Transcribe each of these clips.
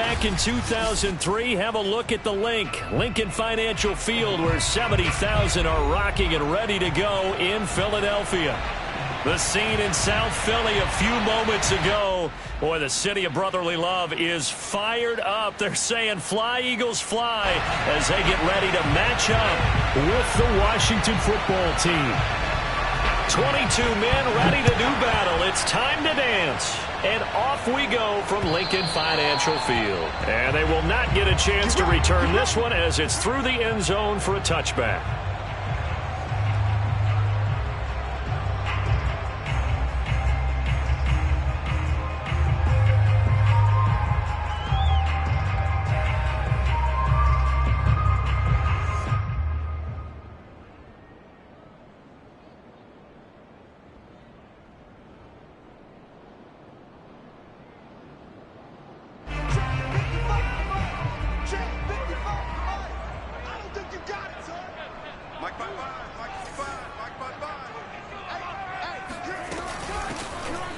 back in 2003, have a look at the Lincoln Financial Field, where 70,000 are rocking and ready to go in Philadelphia. The scene in South Philly a few moments ago. Boy, the city of brotherly love is fired up. They're saying, "Fly, Eagles, fly," as they get ready to match up with the Washington football team. 22 men ready to do battle. It's time to dance. And off we go from Lincoln Financial Field. And they will not get a chance to return this one, as it's through the end zone for a touchback.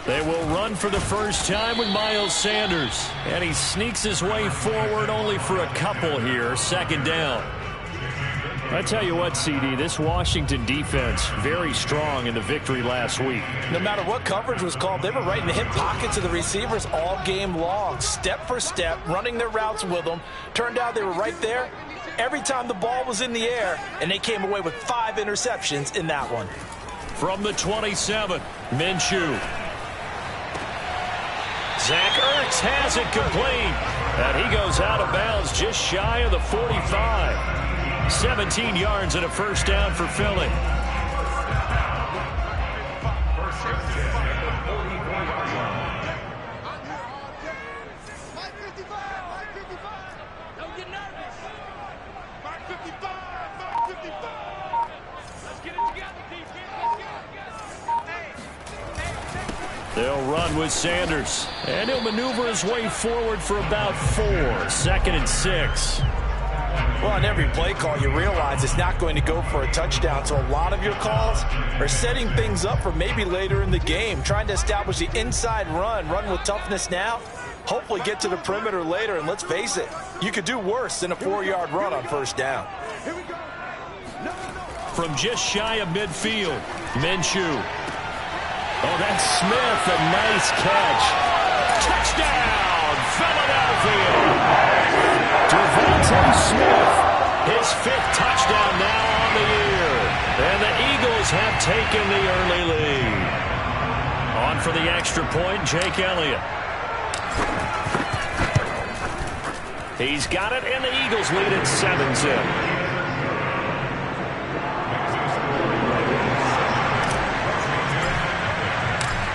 They will run for the first time with Miles Sanders. And he sneaks his way forward only for a couple here. Second down. I tell you what, CD, this Washington defense, very strong in the victory last week. No matter what coverage was called, they were right in the hip pockets of the receivers all game long. Step for step, running their routes with them. Turned out they were right there every time the ball was in the air, and they came away with 5 interceptions in that one. From the 27, Minshew. Zach Ertz has it complete. And he goes out of bounds just shy of the 45. 17 yards and a first down for Philly. They'll run with Sanders, and he'll maneuver his way forward for about 4. 2nd and 6. Well, on every play call, you realize it's not going to go for a touchdown, so a lot of your calls are setting things up for maybe later in the game, trying to establish the inside run with toughness now, hopefully get to the perimeter later, and let's face it, you could do worse than a 4-yard run on first down. From just shy of midfield, Minshew. Oh, that's Smith, a nice catch. Touchdown, Philadelphia. Devontae Smith, his 5th touchdown now on the year. And the Eagles have taken the early lead. On for the extra point, Jake Elliott. He's got it, and the Eagles lead at 7-zip.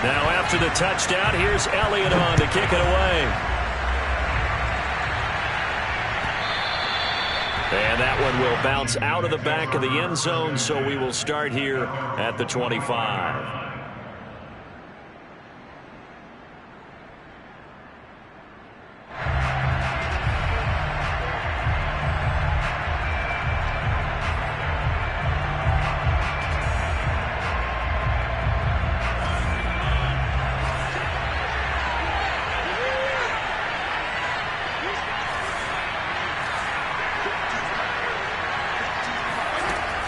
Now after the touchdown, here's Elliott on to kick it away. And that one will bounce out of the back of the end zone, so we will start here at the 25.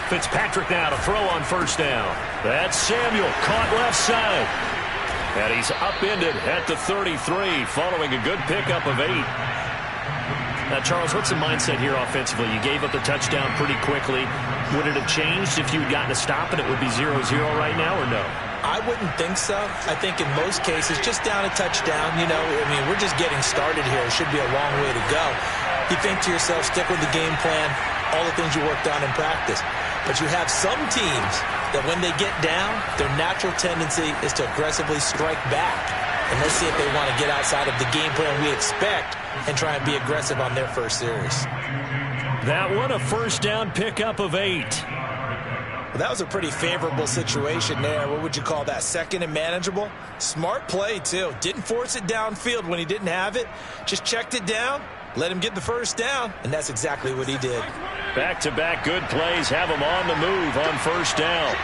Fitzpatrick now to throw on first down. That's Samuel, caught left side. And he's upended at the 33, following a good pickup of 8. Now, Charles, what's the mindset here offensively? You gave up the touchdown pretty quickly. Would it have changed if you had gotten a stop and it would be 0-0 right now, or no? I wouldn't think so. I think in most cases, just down a touchdown, you know, I mean, we're just getting started here. It should be a long way to go. You think to yourself, stick with the game plan, all the things you worked on in practice. But you have some teams that when they get down, their natural tendency is to aggressively strike back. And let's see if they want to get outside of the game plan we expect and try and be aggressive on their first series. That one, a first down pickup of 8. Well, that was a pretty favorable situation there. What would you call that? 2nd and manageable? Smart play, too. Didn't force it downfield when he didn't have it. Just checked it down, let him get the first down, and that's exactly what he did. Back-to-back good plays have him on the move on first down.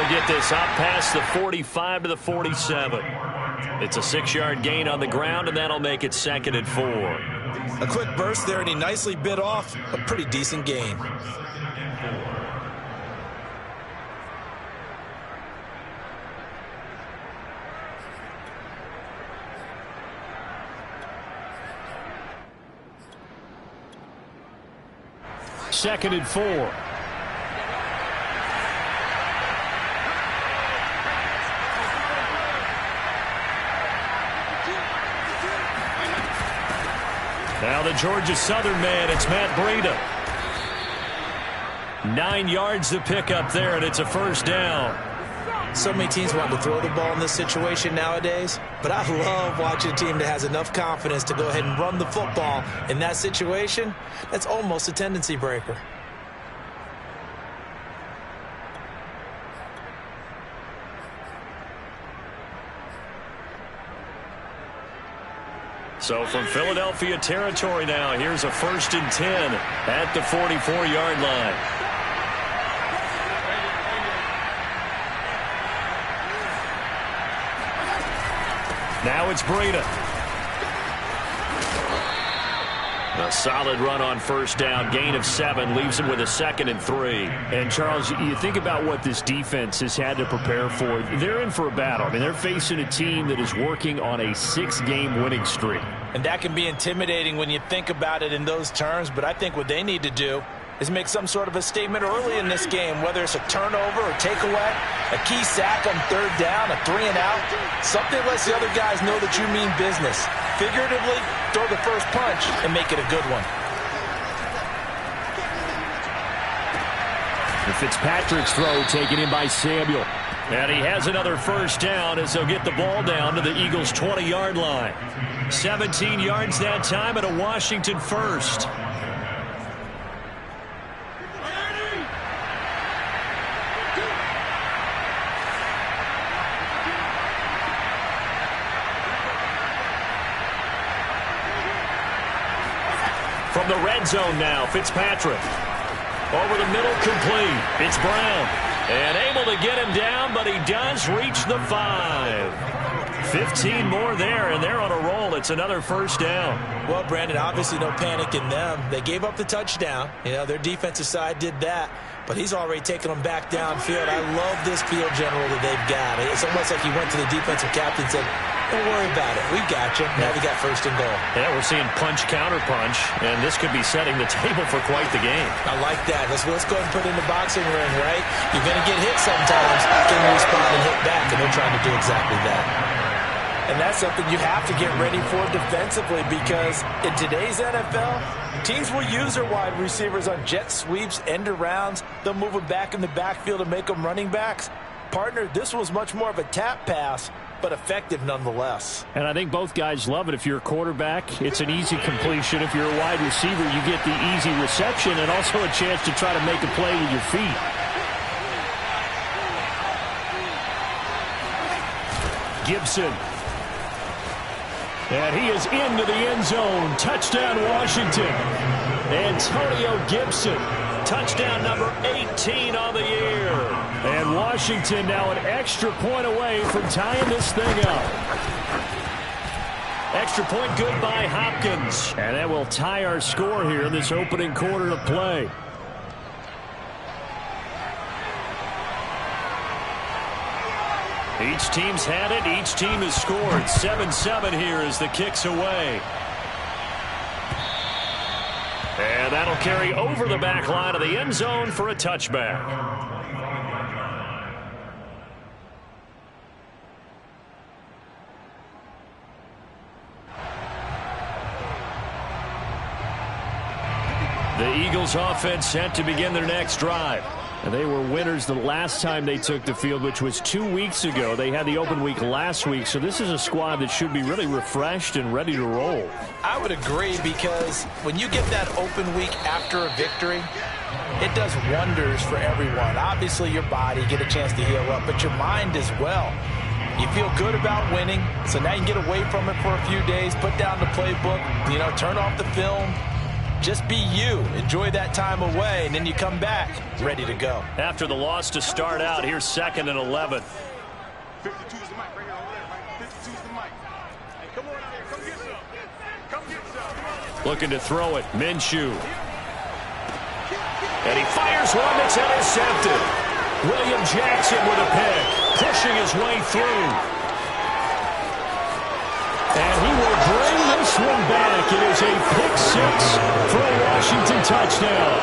They'll get this up past the 45 to the 47. It's a 6-yard gain on the ground, and that'll make it 2nd and 4. A quick burst there, and he nicely bit off a pretty decent gain. Second and 4. Now the Georgia Southern man, it's Matt Breida. 9 yards to pick up there, and it's a first down. So many teams want to throw the ball in this situation nowadays, but I love watching a team that has enough confidence to go ahead and run the football in that situation. That's almost a tendency breaker. So from Philadelphia territory now, here's a 1st and 10 at the 44-yard line. Now it's Breida. A solid run on first down. Gain of 7 leaves him with a 2nd and 3. And, Charles, you think about what this defense has had to prepare for. They're in for a battle. I mean, they're facing a team that is working on a 6-game winning streak. And that can be intimidating when you think about it in those terms, but I think what they need to do is make some sort of a statement early in this game, whether it's a turnover or takeaway, a key sack on 3rd down, a 3-and-out, something lets the other guys know that you mean business. Figuratively, throw the first punch and make it a good one. And Fitzpatrick's throw taken in by Samuel. And he has another first down as they'll get the ball down to the Eagles' 20-yard line. 17 yards that time and a Washington first. From the red zone now, Fitzpatrick. Over the middle, complete. It's Brown. And able to get him down, but he does reach the 5. 15 more there, and they're on a roll. It's another first down. Well, Brandon, obviously no panic in them. They gave up the touchdown. You know, their defensive side did that, but he's already taken them back downfield. I love this field general that they've got. It's almost like he went to the defensive captain and said, don't worry about it. We got you. Now we got 1st and goal. Yeah, we're seeing punch, counter punch, and this could be setting the table for quite the game. I like that. Let's go ahead and put it in the boxing ring, right? You're going to get hit sometimes. Can you respond and hit back? And they're trying to do exactly that. And that's something you have to get ready for defensively, because in today's NFL, teams will use their wide receivers on jet sweeps, end arounds. They'll move them back in the backfield and make them running backs. Partner, this was much more of a tap pass, but effective nonetheless. And I think both guys love it. If you're a quarterback, it's an easy completion. If you're a wide receiver, you get the easy reception and also a chance to try to make a play with your feet. Gibson. And he is into the end zone. Touchdown, Washington. Antonio Gibson. Touchdown number 18 on the year. And Washington now an extra point away from tying this thing up. Extra point good by Hopkins. And that will tie our score here in this opening quarter of play. Each team's had it. Each team has scored. 7-7 here as the kick's away. And that'll carry over the back line of the end zone for a touchback. The Eagles offense set to begin their next drive. And they were winners the last time they took the field, which was 2 weeks ago. They had the open week last week, so this is a squad that should be really refreshed and ready to roll. I would agree, because when you get that open week after a victory, it does wonders for everyone. Obviously, your body, get a chance to heal up, but your mind as well. You feel good about winning, so now you can get away from it for a few days, put down the playbook, turn off the film, Just be you. Enjoy that time away, and then you come back ready to go. After the loss to start out, here's 2nd and 11. 52's the mic right here over there, Mike. 52's the mic. Hey, come on out here. Come get some. Come get some. Looking to throw it. Minshew. And he fires one that's intercepted. William Jackson with a pick. Pushing his way through. And he will bring this one back. It is a pick-6 for a Washington touchdown.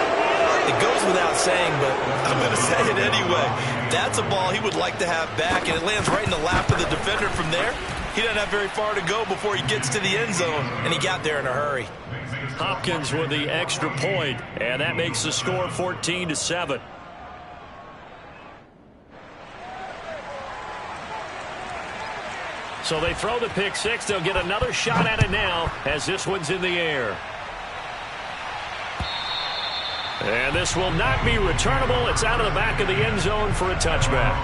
It goes without saying, but I'm going to say it anyway. That's a ball he would like to have back, and it lands right in the lap of the defender from there. He doesn't have very far to go before he gets to the end zone, and he got there in a hurry. Hopkins with the extra point, and that makes the score 14-7. So they throw the pick-6. They'll get another shot at it now as this one's in the air. And this will not be returnable. It's out of the back of the end zone for a touchback.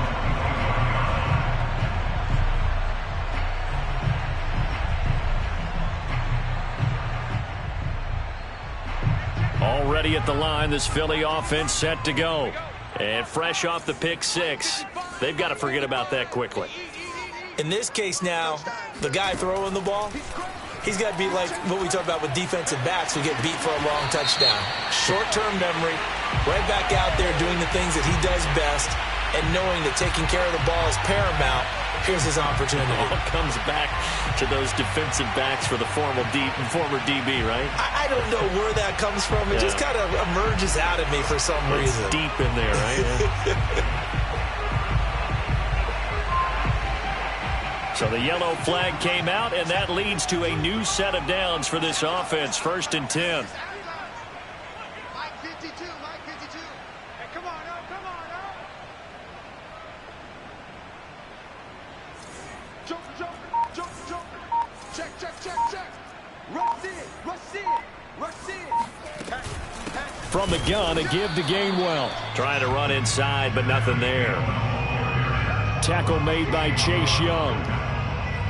Already at the line, this Philly offense set to go. And fresh off the pick-6. They've got to forget about that quickly. In this case now, the guy throwing the ball, he's got to be like what we talk about with defensive backs who get beat for a long touchdown. Short-term memory, right back out there doing the things that he does best, and knowing that taking care of the ball is paramount. Here's his opportunity. All comes back to those defensive backs for the former DB, right? I don't know where that comes from. It just kind of emerges out of me for some reason. Deep in there, right? So the yellow flag came out, and that leads to a new set of downs for this offense. 1st and 10. Mike 52, Mike 52. Hey, come on up, come on up. Jump, jump, jump, jump. Check, check, check, check. Rush in, rush in, rush in. Pass, pass. From the gun, a give to Gainwell. Trying to run inside, but nothing there. Tackle made by Chase Young.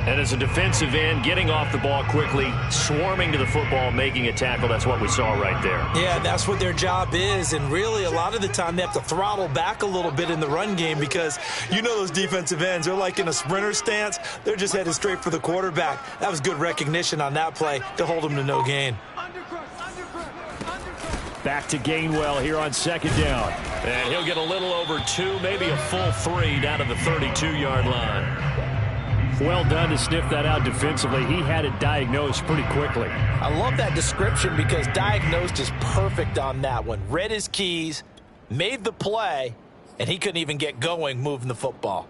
And as a defensive end, getting off the ball quickly, swarming to the football, making a tackle. That's what we saw right there. Yeah, that's what their job is. And really, a lot of the time, they have to throttle back a little bit in the run game because you know those defensive ends, they're like in a sprinter stance. They're just headed straight for the quarterback. That was good recognition on that play to hold them to no gain. Back to Gainwell here on 2nd down. And he'll get a little over 2, maybe a full 3 down to the 32-yard line. Well done to sniff that out defensively. He had it diagnosed pretty quickly. I love that description because diagnosed is perfect on that one. Read his keys, made the play, and he couldn't even get going moving the football.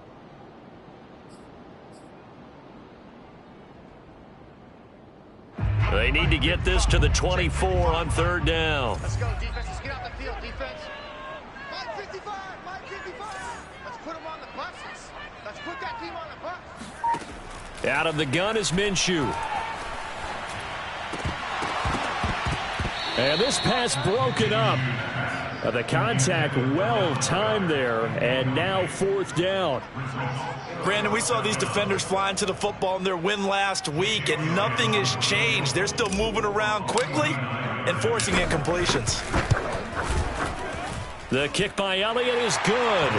They need to get this to the 24 on 3rd down. Let's go, defense. Let's get out the field, defense. Mike 55, Mike 55. Let's put him on the buses. Let's put that team on the bus. Out of the gun is Minshew. And this pass broken up. The contact well timed there, and now 4th down. Brandon, we saw these defenders flying to the football in their win last week, and nothing has changed. They're still moving around quickly and forcing incompletions. The kick by Elliott is good.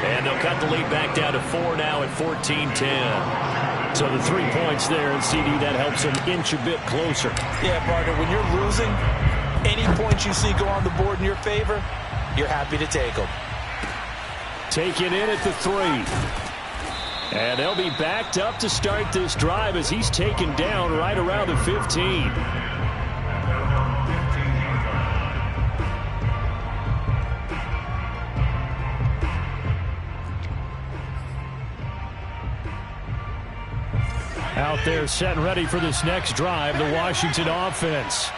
And they'll cut the lead back down to 4 now at 14-10. So the 3 points there, and CD, that helps them inch a bit closer. Yeah, partner, when you're losing, any points you see go on the board in your favor, you're happy to take them. Taken in at the 3. And they'll be backed up to start this drive as he's taken down right around the 15. Out there set and ready for this next drive, the Washington offense.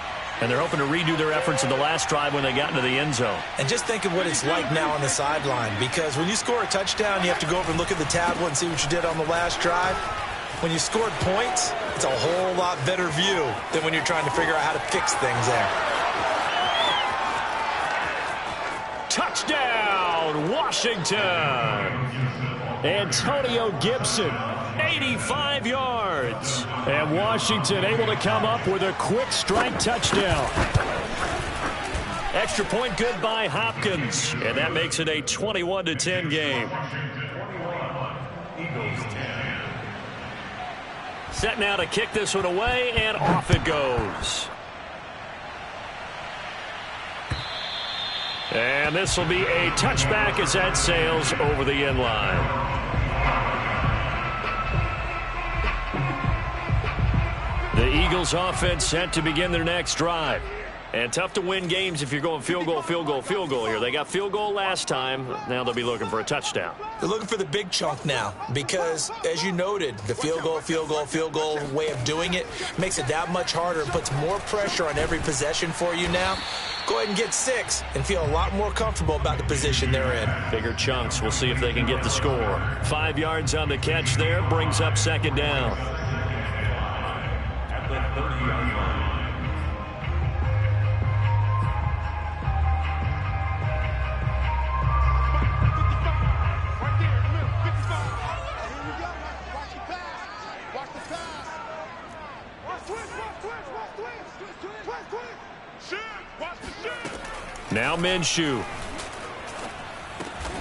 And they're hoping to redo their efforts in the last drive when they got into the end zone. And just think of what it's like now on the sideline, because when you score a touchdown, you have to go over and look at the tablet and see what you did on the last drive. When you scored points, it's a whole lot better view than when you're trying to figure out how to fix things there. Touchdown, Washington! Antonio Gibson, 85 yards. And Washington able to come up with a quick strike touchdown. Extra point good by Hopkins. And that makes it a 21-10 game. Set now to kick this one away, and off it goes. And this will be a touchback as that sails over the end line. The Eagles offense set to begin their next drive. And tough to win games if you're going field goal, field goal, field goal here. They got field goal last time. Now they'll be looking for a touchdown. They're looking for the big chunk now because, as you noted, the field goal, field goal, field goal way of doing it makes it that much harder and puts more pressure on every possession for you now. Go ahead and get 6 and feel a lot more comfortable about the position they're in. Bigger chunks. We'll see if they can get the score. 5 yards on the catch there. Brings up second down. At the 30-yard line. Now Minshew.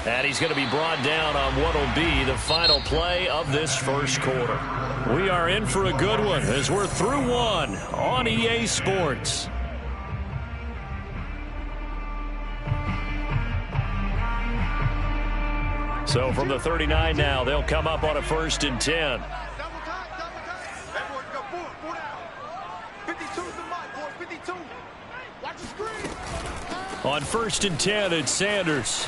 And he's going to be brought down on what will be the final play of this first quarter. We are in for a good one as we're through one on EA Sports. So from the 39 now, they'll come up on a 1st and 10. On 1st and 10, it's Sanders.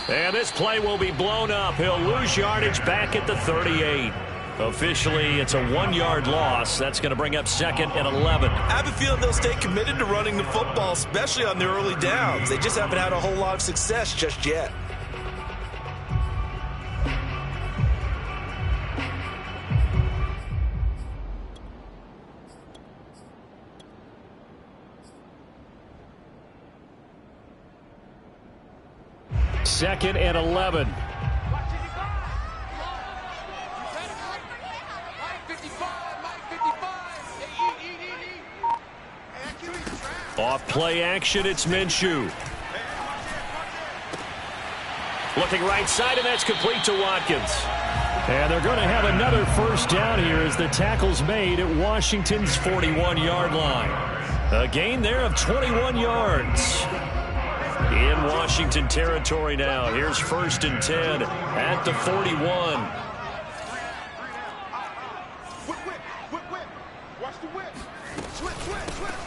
And this play will be blown up. He'll lose yardage back at the 38. Officially, it's a 1-yard loss. That's going to bring up 2nd and 11. I have a feeling they'll stay committed to running the football, especially on their early downs. They just haven't had a whole lot of success just yet. Second and 11. Off play action, it's Minshew. Looking right side, and that's complete to Watkins. And they're going to have another first down here as the tackle's made at Washington's 41-yard line. A gain there of 21 yards. In Washington territory now. Here's 1st and 10 at the 41.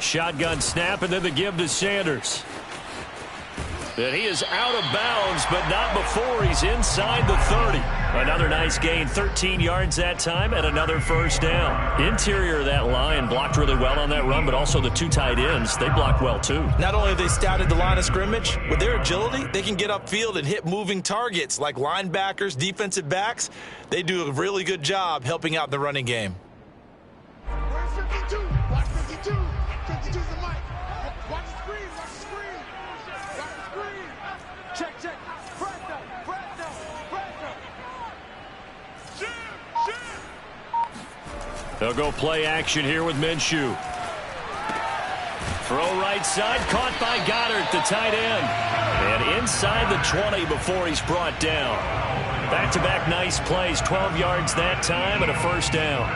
Shotgun snap, and then the give to Sanders. And he is out of bounds, but not before he's inside the 30. Another nice gain, 13 yards that time, and another first down. Interior of that line blocked really well on that run, but also the 2 tight ends, they blocked well too. Not only have they scouted the line of scrimmage, with their agility, they can get upfield and hit moving targets like linebackers, defensive backs. They do a really good job helping out the running game. Where's 52? Watch 52. 52's the mic. Watch the screen. Watch the screen. Watch the screen. Check, check. Presto. Presto. Presto. They'll go play action here with Minshew. Throw right side, caught by Goddard, the tight end. And inside the 20 before he's brought down. Back-to-back nice plays, 12 yards that time and a first down.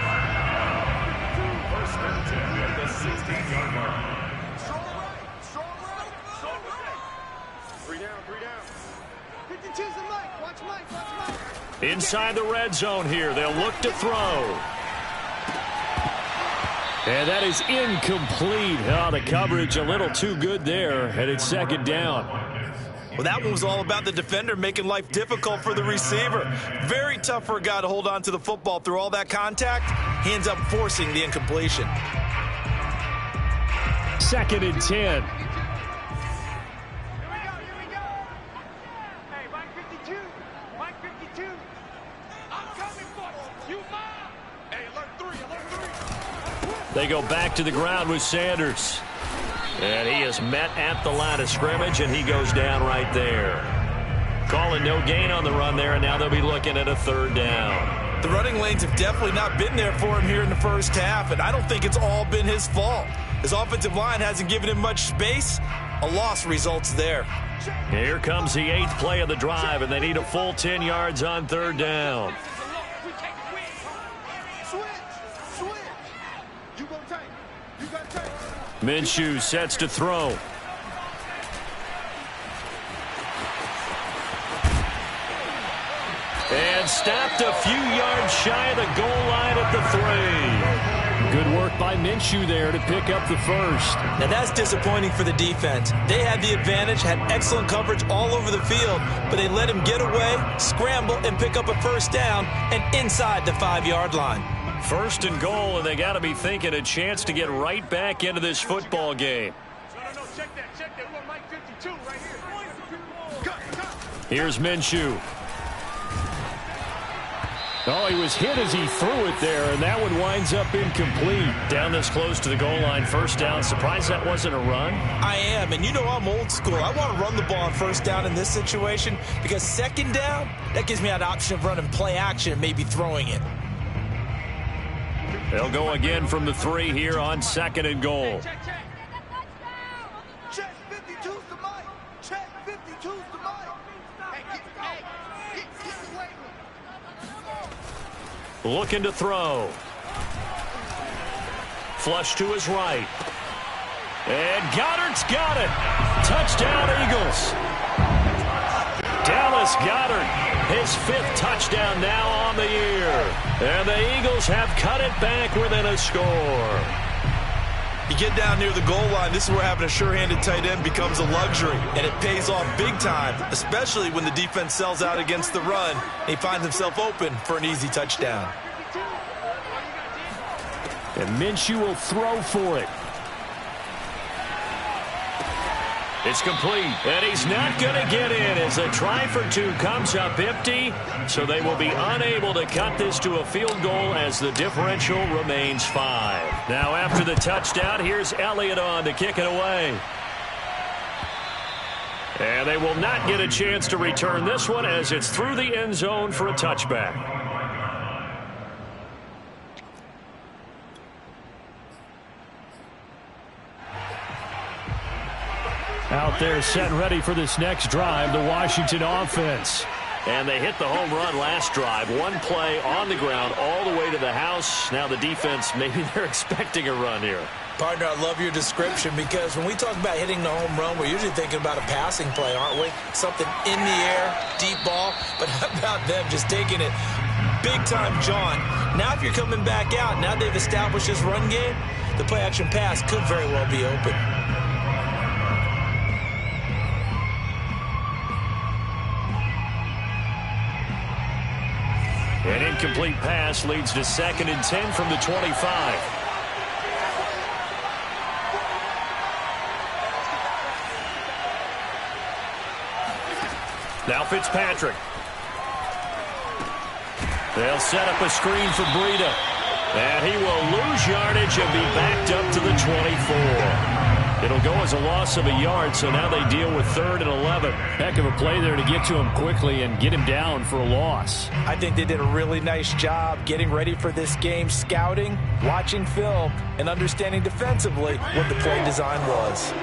Inside the red zone here. They'll look to throw. And that is incomplete. Oh, the coverage a little too good there, and it's 2nd down. Well, that one was all about the defender making life difficult for the receiver. Very tough for a guy to hold on to the football through all that contact. He ends up forcing the incompletion. 2nd and 10. They go back to the ground with Sanders. And he is met at the line of scrimmage, and he goes down right there. Calling no gain on the run there, and now they'll be looking at a 3rd down. The running lanes have definitely not been there for him here in the first half, and I don't think it's all been his fault. His offensive line hasn't given him much space. A loss results there. Here comes the 8th play of the drive, and they need a full 10 yards on 3rd down. Minshew sets to throw. And stopped a few yards shy of the goal line at the 3. Good work by Minshew there to pick up the first. Now that's disappointing for the defense. They had the advantage, had excellent coverage all over the field, but they let him get away, scramble, and pick up a first down and inside the 5-yard line. 1st and goal, and they got to be thinking a chance to get right back into this football game. No, check that. We want Mike 52 right here. Cut. Here's Minshew. Oh, he was hit as he threw it there, and that one winds up incomplete. Down this close to the goal line, first down. Surprised that wasn't a run? I am, and you know I'm old school. I want to run the ball on first down in this situation because 2nd down, that gives me an option of running play action and maybe throwing it. They'll go again from the 3 here on 2nd and goal. Check 52's the mic. Check 52's the mic. Hey, get away with it. Looking to throw. Flush to his right. And Goddard's got it. Touchdown, Eagles. Dallas Goedert, his 5th touchdown now on the year. And the Eagles have cut it back within a score. You get down near the goal line, this is where having a sure-handed tight end becomes a luxury, and it pays off big time, especially when the defense sells out against the run, and he finds himself open for an easy touchdown. And Minshew will throw for it. It's complete, and he's not going to get in as a try for 2 comes up empty, so they will be unable to cut this to a field goal as the differential remains 5. Now after the touchdown, here's Elliott on to kick it away. And they will not get a chance to return this one as it's through the end zone for a touchback. Out there set and ready for this next drive, the Washington offense. And they hit the home run last drive. 1 play on the ground all the way to the house. Now the defense, maybe they're expecting a run here. Partner, I love your description because when we talk about hitting the home run, we're usually thinking about a passing play, aren't we? Something in the air, deep ball. But how about them just taking it big-time John? Now if you're coming back out, now they've established this run game, the play-action pass could very well be open. An incomplete pass leads to 2nd and 10 from the 25. Now Fitzpatrick. They'll set up a screen for Breida. And he will lose yardage and be backed up to the 24. It'll go as a loss of a yard, so now they deal with 3rd and 11. Heck of a play there to get to him quickly and get him down for a loss. I think they did a really nice job getting ready for this game, scouting, watching film, and understanding defensively what the play design was.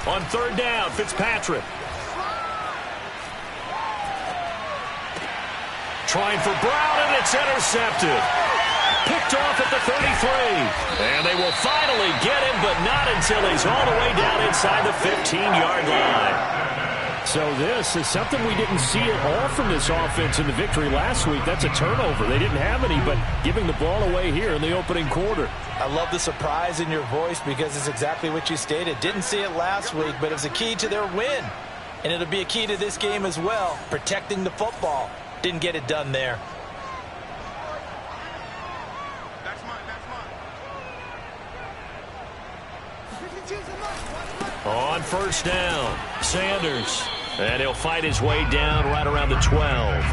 On 3rd down, Fitzpatrick. Trying for Brown, and it's intercepted. Picked off at the 33. And they will finally get him, but not until he's all the way down inside the 15-yard line. So this is something we didn't see at all from this offense in the victory last week. That's a turnover. They didn't have any, but giving the ball away here in the opening quarter. I love the surprise in your voice because it's exactly what you stated. Didn't see it last week, but it was a key to their win. And it'll be a key to this game as well, protecting the football. Didn't get it done there. That's mine. On 1st down, Sanders. And he'll fight his way down right around the 12.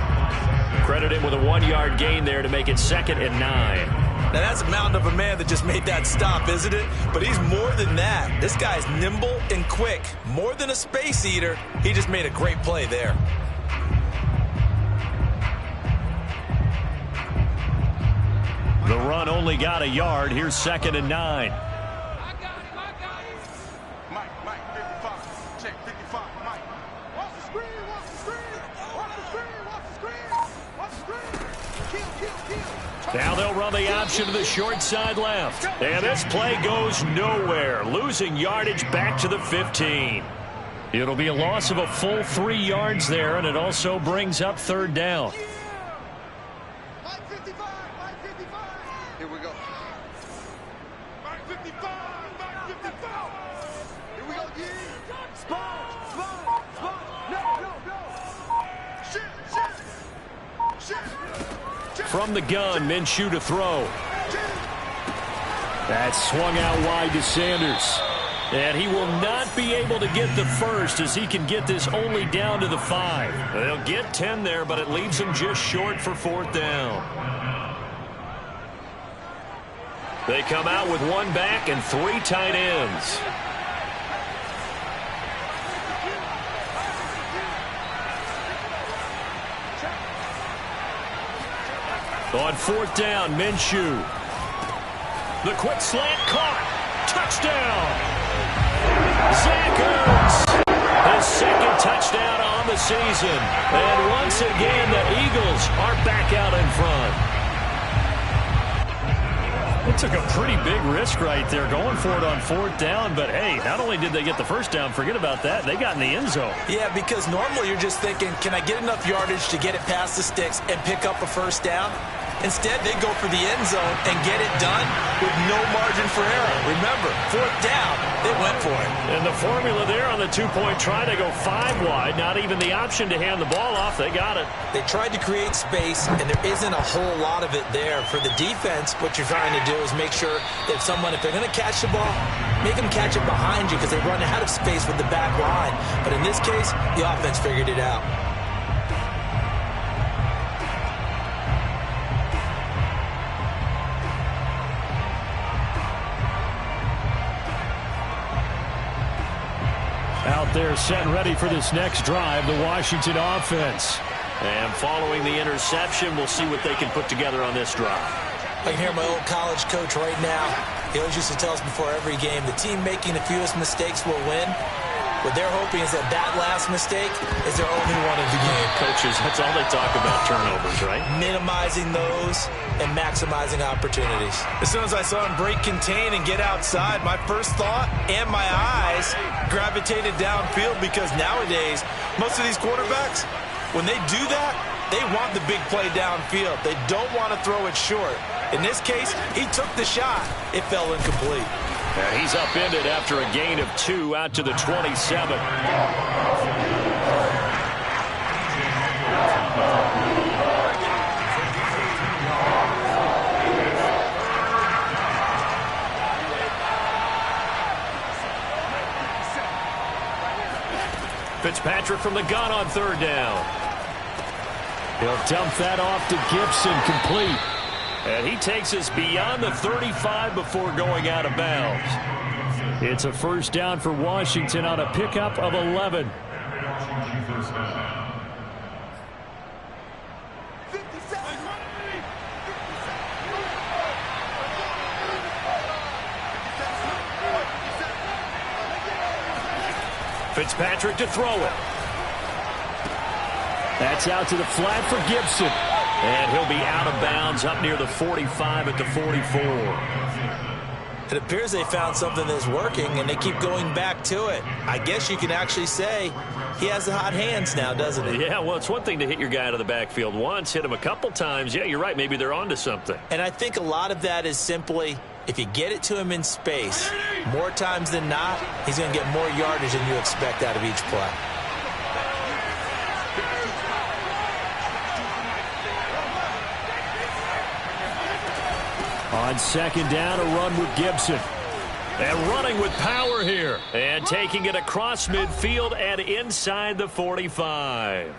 Credit him with a 1-yard gain there to make it 2nd and 9. Now, that's a mountain of a man that just made that stop, isn't it? But he's more than that. This guy's nimble and quick. More than a space eater. He just made a great play there. The run only got a yard. Here's 2nd and 9. I got him. Mike, 55. Check, 55, Mike. Watch the screen. Kill. Now they'll run the option to the short side left. And this play goes nowhere. Losing yardage back to the 15. It'll be a loss of a full 3 yards there, and it also brings up 3rd down. Mike 55. Here we go. Mike 55. Here we go, Spot. No. Shit. From the gun, Minshew to throw. That's swung out wide to Sanders. And he will not be able to get the first, as he can get this only down to the 5. They'll get 10 there, but it leaves him just short for 4th down. They come out with 1 back and 3 tight ends. On 4th down, Minshew. The quick slant caught. Touchdown. Zach Ertz, his 2nd touchdown on the season. And once again, the Eagles are back out in front. It took a pretty big risk right there going for it on 4th down. But, hey, not only did they get the first down, forget about that, they got in the end zone. Yeah, because normally you're just thinking, can I get enough yardage to get it past the sticks and pick up a first down? Instead, they go for the end zone and get it done with no margin for error. Remember, 4th down, they went for it. And the formula there on the 2-point try to go 5 wide, not even the option to hand the ball off. They got it. They tried to create space, and there isn't a whole lot of it there. For the defense, what you're trying to do is make sure that if they're going to catch the ball, make them catch it behind you because they run out of space with the back line. But in this case, the offense figured it out. Out there set and ready for this next drive, the Washington offense. And following the interception, we'll see what they can put together on this drive. I can hear my old college coach right now. He always used to tell us before every game, the team making the fewest mistakes will win. What they're hoping is that last mistake is their only one of the game. Coaches, that's all they talk about, turnovers, right? Minimizing those and maximizing opportunities. As soon as I saw him break contain and get outside, my first thought and my eyes gravitated downfield, because nowadays, most of these quarterbacks, when they do that, they want the big play downfield. They don't want to throw it short. In this case, he took the shot. It fell incomplete. And he's upended after a gain of 2 out to the 27. Fitzpatrick from the gun on 3rd down. He'll dump that off to Gibson, complete. And he takes us beyond the 35 before going out of bounds. It's a first down for Washington on a pickup of 11. Fitzpatrick to throw it. That's out to the flat for Gibson. And he'll be out of bounds up near the 45 at the 44. It appears they found something that's working, and they keep going back to it. I guess you can actually say he has the hot hands now, doesn't he? Yeah, well, it's one thing to hit your guy out of the backfield once, hit him a couple times. Yeah, you're right. Maybe they're onto something. And I think a lot of that is simply, if you get it to him in space, more times than not, he's going to get more yardage than you expect out of each play. On 2nd down, a run with Gibson. And running with power here. And taking it across midfield and inside the 45.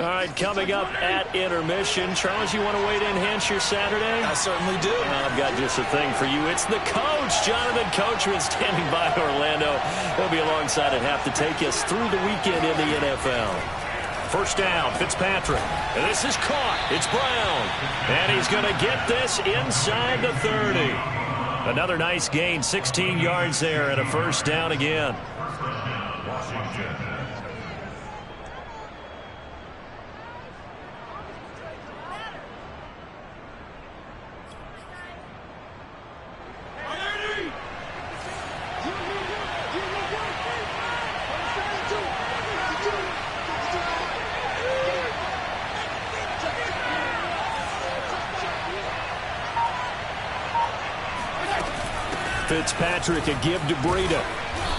All right, coming up at intermission. Charles, you want to wait to enhance your Saturday? I certainly do. I've got just a thing for you. It's the coach, Jonathan Coachman, standing by Orlando. He'll be alongside at half to take us through the weekend in the NFL. First down, Fitzpatrick. And this is caught. It's Brown. And he's going to get this inside the 30. Another nice gain, 16 yards there, and a first down again. Fitzpatrick, a give to Breida.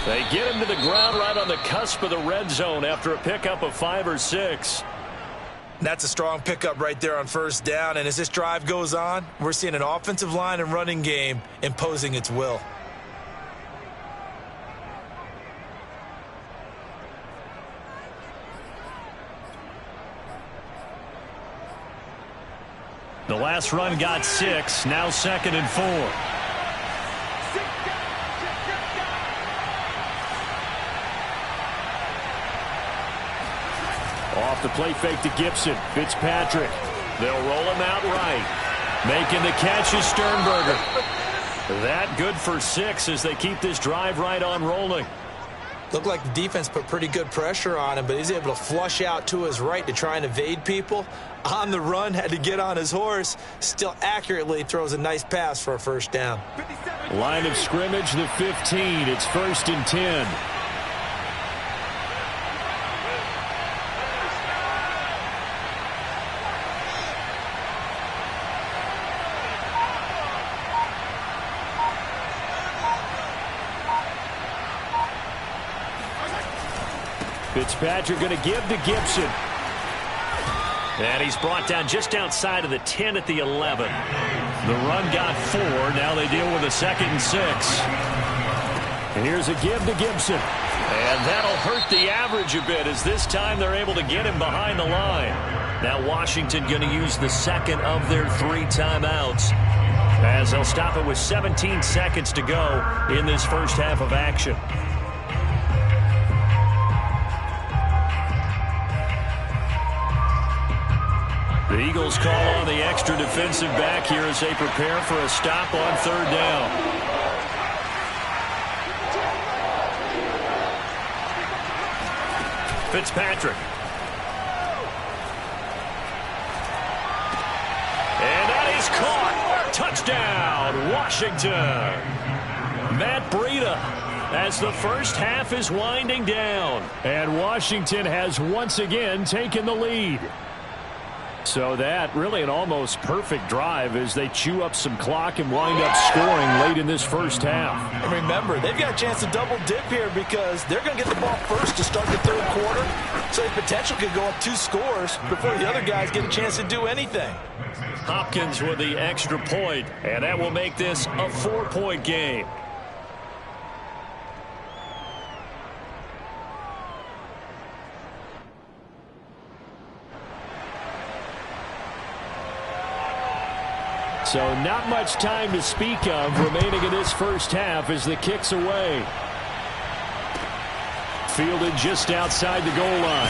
They get him to the ground right on the cusp of the red zone after a pickup of 5 or 6. That's a strong pickup right there on first down, and as this drive goes on, we're seeing an offensive line and running game imposing its will. The last run got 6, now 2nd and 4. Off the play fake to Gibson. Fitzpatrick. They'll roll him out right. Making the catch is Sternberger. That good for 6 as they keep this drive right on rolling. Looked like the defense put pretty good pressure on him, but he's able to flush out to his right to try and evade people. On the run, had to get on his horse. Still accurately throws a nice pass for a first down. Line of scrimmage, the 15. It's 1st and 10. Fitzpatrick going to give to Gibson. And he's brought down just outside of the 10 at the 11. The run got 4. Now they deal with a 2nd and 6. And here's a give to Gibson. And that'll hurt the average a bit as this time they're able to get him behind the line. Now Washington going to use the 2nd of their 3 timeouts as they'll stop it with 17 seconds to go in this first half of action. The Eagles call on the extra defensive back here as they prepare for a stop on 3rd down. Fitzpatrick. And that is caught. Touchdown, Washington. Matt Breida as the first half is winding down. And Washington has once again taken the lead. So that really an almost perfect drive as they chew up some clock and wind up scoring late in this first half. And remember, they've got a chance to double dip here because they're going to get the ball first to start the 3rd quarter. So the potential could go up 2 scores before the other guys get a chance to do anything. Hopkins with the extra point, and that will make this a 4-point game. So not much time to speak of remaining in this first half as the kick's away. Fielded just outside the goal line.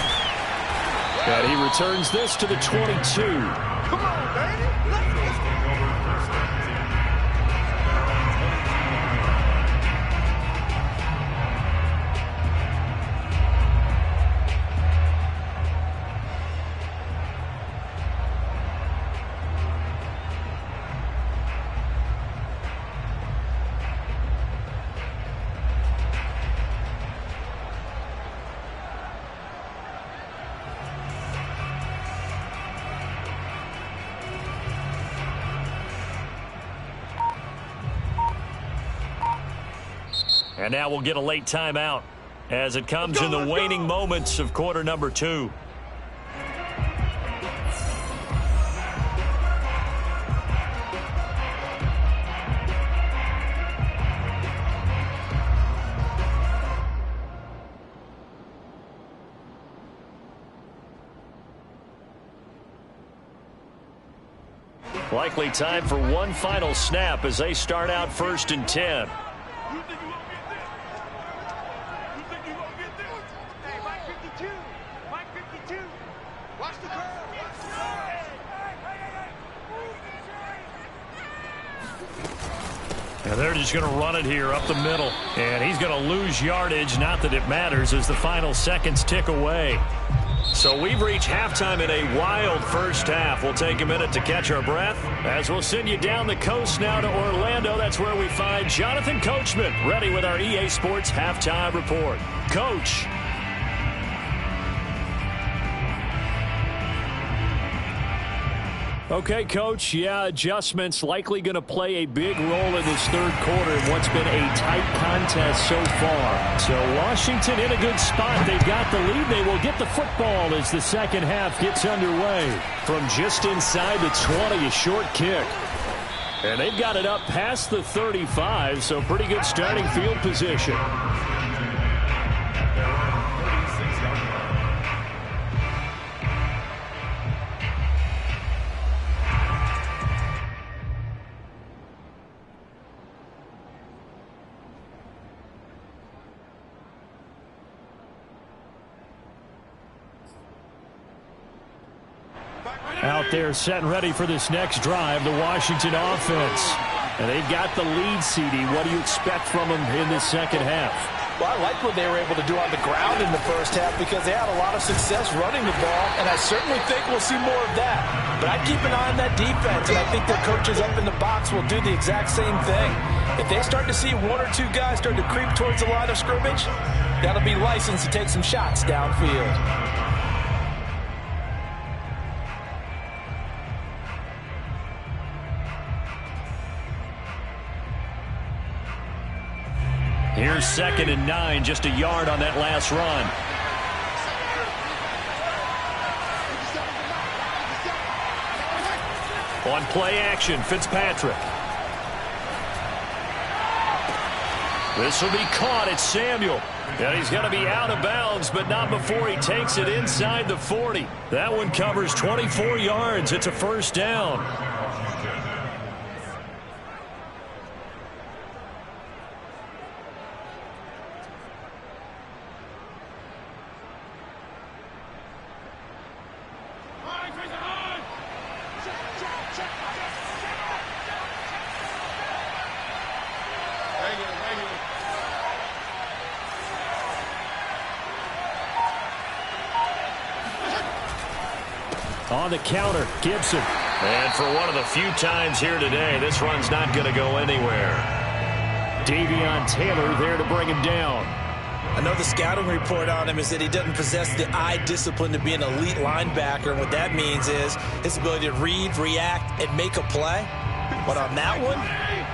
And he returns this to the 22. Come on, baby. Let's go. And now we'll get a late timeout as it comes in the waning moments of quarter number 2. Likely time for one final snap as they start out 1st and 10. And they're just going to run it here up the middle. And he's going to lose yardage. Not that it matters as the final seconds tick away. So we've reached halftime in a wild first half. We'll take a minute to catch our breath as we'll send you down the coast now to Orlando. That's where we find Jonathan Coachman ready with our EA Sports Halftime Report. Coach. Okay, Coach. Yeah, adjustments likely going to play a big role in this third quarter in what's been a tight contest so far. So Washington in a good spot. They've got the lead. They will get the football as the second half gets underway. From just inside the 20, a short kick. And they've got it up past the 35, so pretty good starting field position. Out there set and ready for this next drive, the Washington offense. And they've got the lead, CD. What do you expect from them in this second half? Well, I like what they were able to do on the ground in the first half because they had a lot of success running the ball, and I certainly think we'll see more of that. But I'd keep an eye on that defense, and I think their coaches up in the box will do the exact same thing. If they start to see one or two guys start to creep towards the line of scrimmage, that'll be licensed to take some shots downfield. Here's 2nd and 9, just a yard on that last run. On play action, Fitzpatrick. This will be caught. It's Samuel. And he's going to be out of bounds, but not before he takes it inside the 40. That one covers 24 yards. It's a first down. On the counter, Gibson. And for one of the few times here today, this run's not going to go anywhere. Davion Taylor there to bring him down. I know the scouting report on him is that he doesn't possess the eye discipline to be an elite linebacker. And what that means is his ability to read, react, and make a play. But on that one,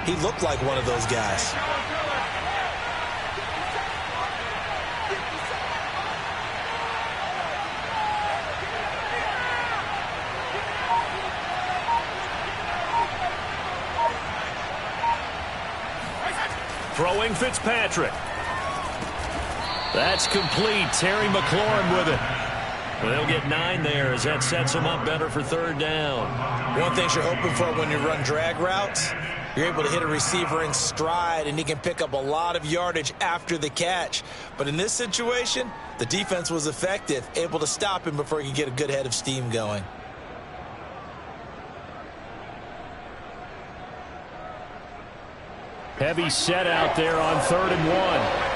he looked like one of those guys. Throwing Fitzpatrick. That's complete. Terry McLaurin with it. They'll get 9 there as that sets them up better for third down. One thing you're hoping for when you run drag routes, you're able to hit a receiver in stride, and he can pick up a lot of yardage after the catch. But in this situation, the defense was effective, able to stop him before he could get a good head of steam going. Heavy set out there on 3rd and 1.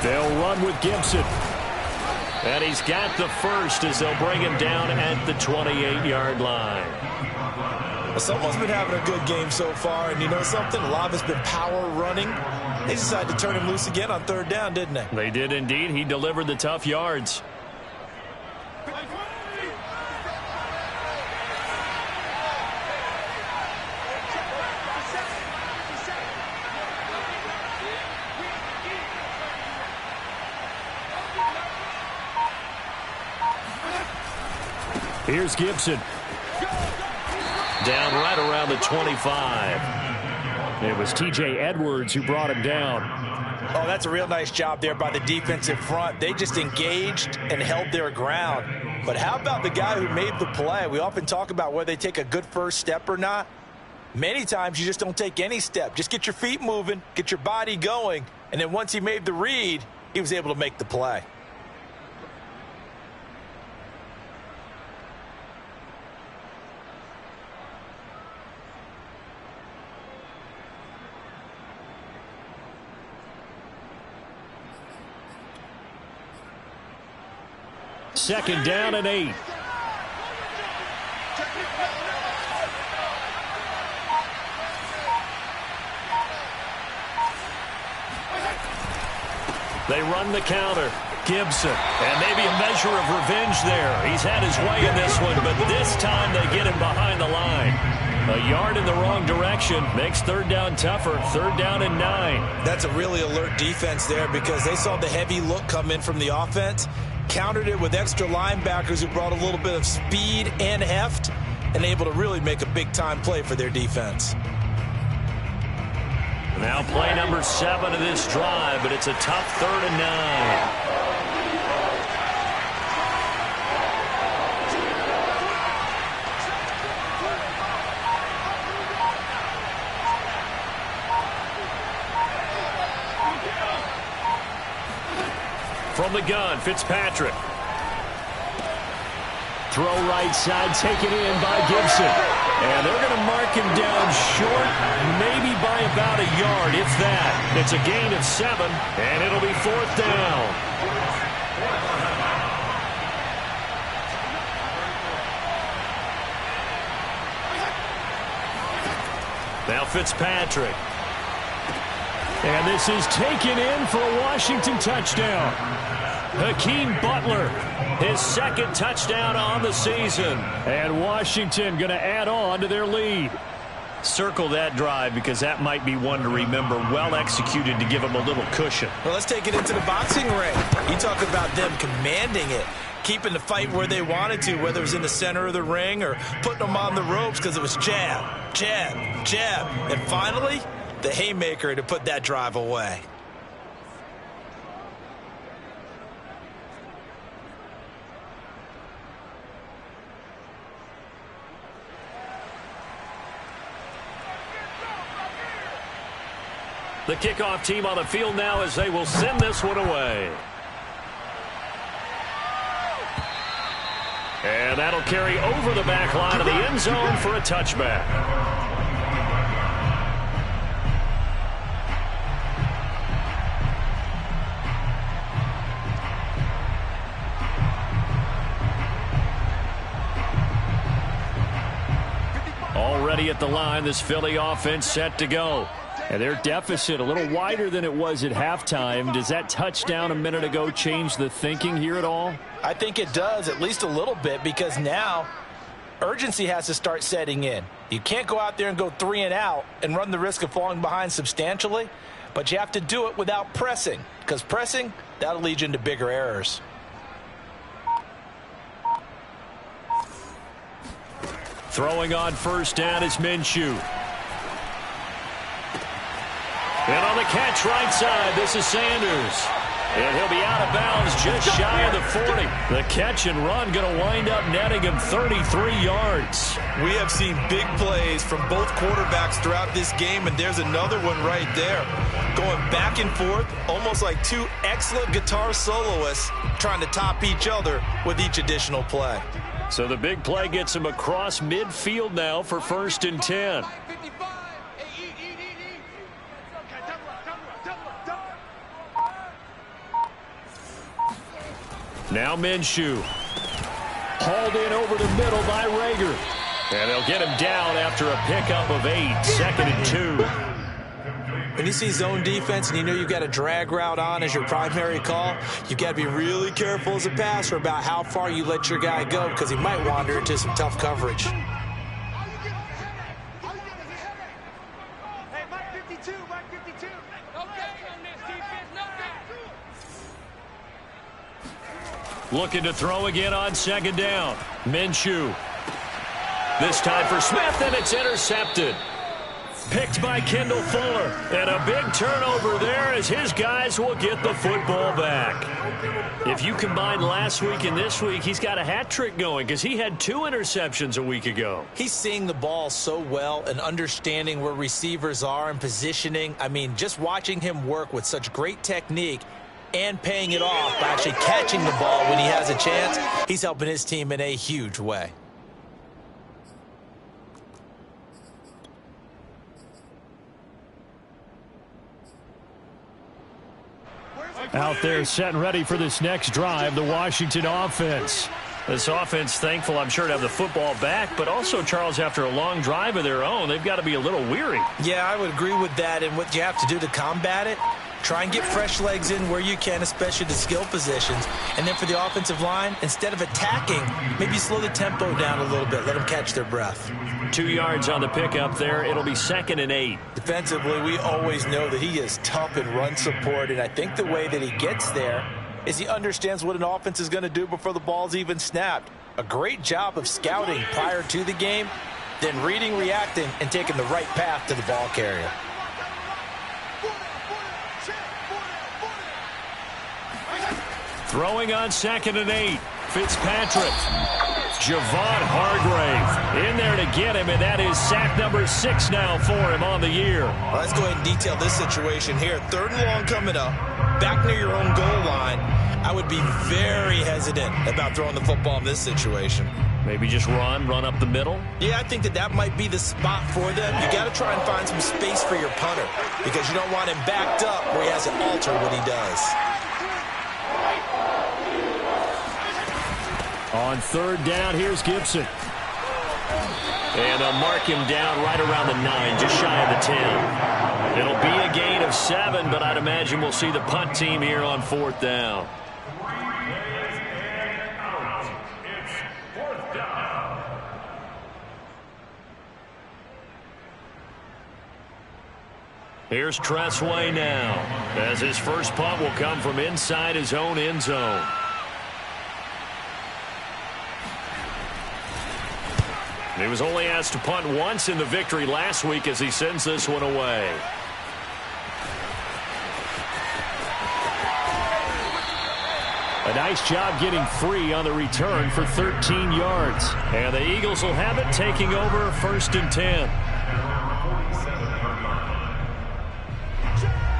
They'll run with Gibson. And he's got the first as they'll bring him down at the 28-yard line. Well, someone's been having a good game so far, and you know something? A lot of it's been power running. They decided to turn him loose again on 3rd down, didn't they? They did indeed. He delivered the tough yards. Here's Gibson. Down right around the 25. It was T.J. Edwards who brought him down. Oh, that's a real nice job there by the defensive front. They just engaged and held their ground. But how about the guy who made the play? We often talk about whether they take a good first step or not. Many times you just don't take any step. Just get your feet moving, get your body going, and then once he made the read, he was able to make the play. Second down and 8. They run the counter. Gibson. And maybe a measure of revenge there. He's had his way in this one, but this time they get him behind the line. A yard in the wrong direction makes third down tougher. Third down and 9. That's a really alert defense there because they saw the heavy look come in from the offense, countered it with extra linebackers who brought a little bit of speed and heft, and able to really make a big-time play for their defense. Now play number 7 of this drive, but it's a tough 3rd and 9. From the gun, Fitzpatrick. Throw right side, taken in by Gibson. And they're going to mark him down short, maybe by about a yard, if that. It's a gain of 7, and it'll be 4th down. Now Fitzpatrick. And this is taken in for a Washington touchdown. Hakeem Butler, his 2nd touchdown on the season. And Washington going to add on to their lead. Circle that drive because that might be one to remember. Well executed to give them a little cushion. Well, let's take it into the boxing ring. You talk about them commanding it, keeping the fight where they wanted to, whether it was in the center of the ring or putting them on the ropes because it was jab, jab, jab. And finally, the haymaker to put that drive away. The kickoff team on the field now as they will send this one away. And that'll carry over the back line of the end zone for a touchback. Already at the line, this Philly offense set to go. And their deficit a little wider than it was at halftime. Does that touchdown a minute ago change the thinking here at all? I think it does, at least a little bit, because now urgency has to start setting in. You can't go out there and go 3 and out and run the risk of falling behind substantially, but you have to do it without pressing, because pressing, that'll lead you into bigger errors. Throwing on first down is Minshew. And on the catch right side, this is Sanders. And he'll be out of bounds just shy of the 40. The catch and run going to wind up netting him 33 yards. We have seen big plays from both quarterbacks throughout this game, and there's another one right there. Going back and forth, almost like 2 excellent guitar soloists trying to top each other with each additional play. So the big play gets him across midfield now for 1st and 10. Now Minshew. Hauled in over the middle by Rager. And they'll get him down after a pickup of 8. 2nd and 2. When you see zone defense and you know you've got a drag route on as your primary call, you've got to be really careful as a passer about how far you let your guy go because he might wander into some tough coverage. Looking to throw again on 2nd down. Minshew. This time for Smith, and it's intercepted. picked by Kendall Fuller. And a big turnover there as his guys will get the football back. If you combine last week and this week, he's got a hat trick going because he had 2 interceptions a week ago. He's seeing the ball so well and understanding where receivers are and positioning. I mean, just watching him work with such great technique and paying it off by actually catching the ball when he has a chance, he's helping his team in a huge way. Out there set and ready for this next drive, the Washington offense. This offense thankful, I'm sure, to have the football back, but also, Charles, after a long drive of their own, they've got to be a little weary. Yeah, I would agree with that, and what you have to do to combat it, try and get fresh legs in where you can, especially the skill positions. And then for the offensive line, instead of attacking, maybe slow the tempo down a little bit, let them catch their breath. 2 yards on the pickup there. It'll be 2nd and 8. Defensively, we always know that he is tough in run support, and I think the way that he gets there is he understands what an offense is going to do before the ball's even snapped. A great job of scouting prior to the game, then reading, reacting, and taking the right path to the ball carrier. Throwing on 2nd and 8. Fitzpatrick. Javon Hargrave in there to get him, and that is sack number 6 now for him on the year. Well, let's go ahead and detail this situation here. 3rd and long coming up, back near your own goal line. I would be very hesitant about throwing the football in this situation. Maybe just run up the middle? Yeah, I think that might be the spot for them. You got to try and find some space for your punter because you don't want him backed up where he has to alter what he does. On 3rd down, here's Gibson. And they'll mark him down right around the 9, just shy of the 10. It'll be a gain of 7, but I'd imagine we'll see the punt team here on 4th down. Here's Tressway now, as his first punt will come from inside his own end zone. He was only asked to punt once in the victory last week as he sends this one away. A nice job getting free on the return for 13 yards. And the Eagles will have it, taking over 1st and 10.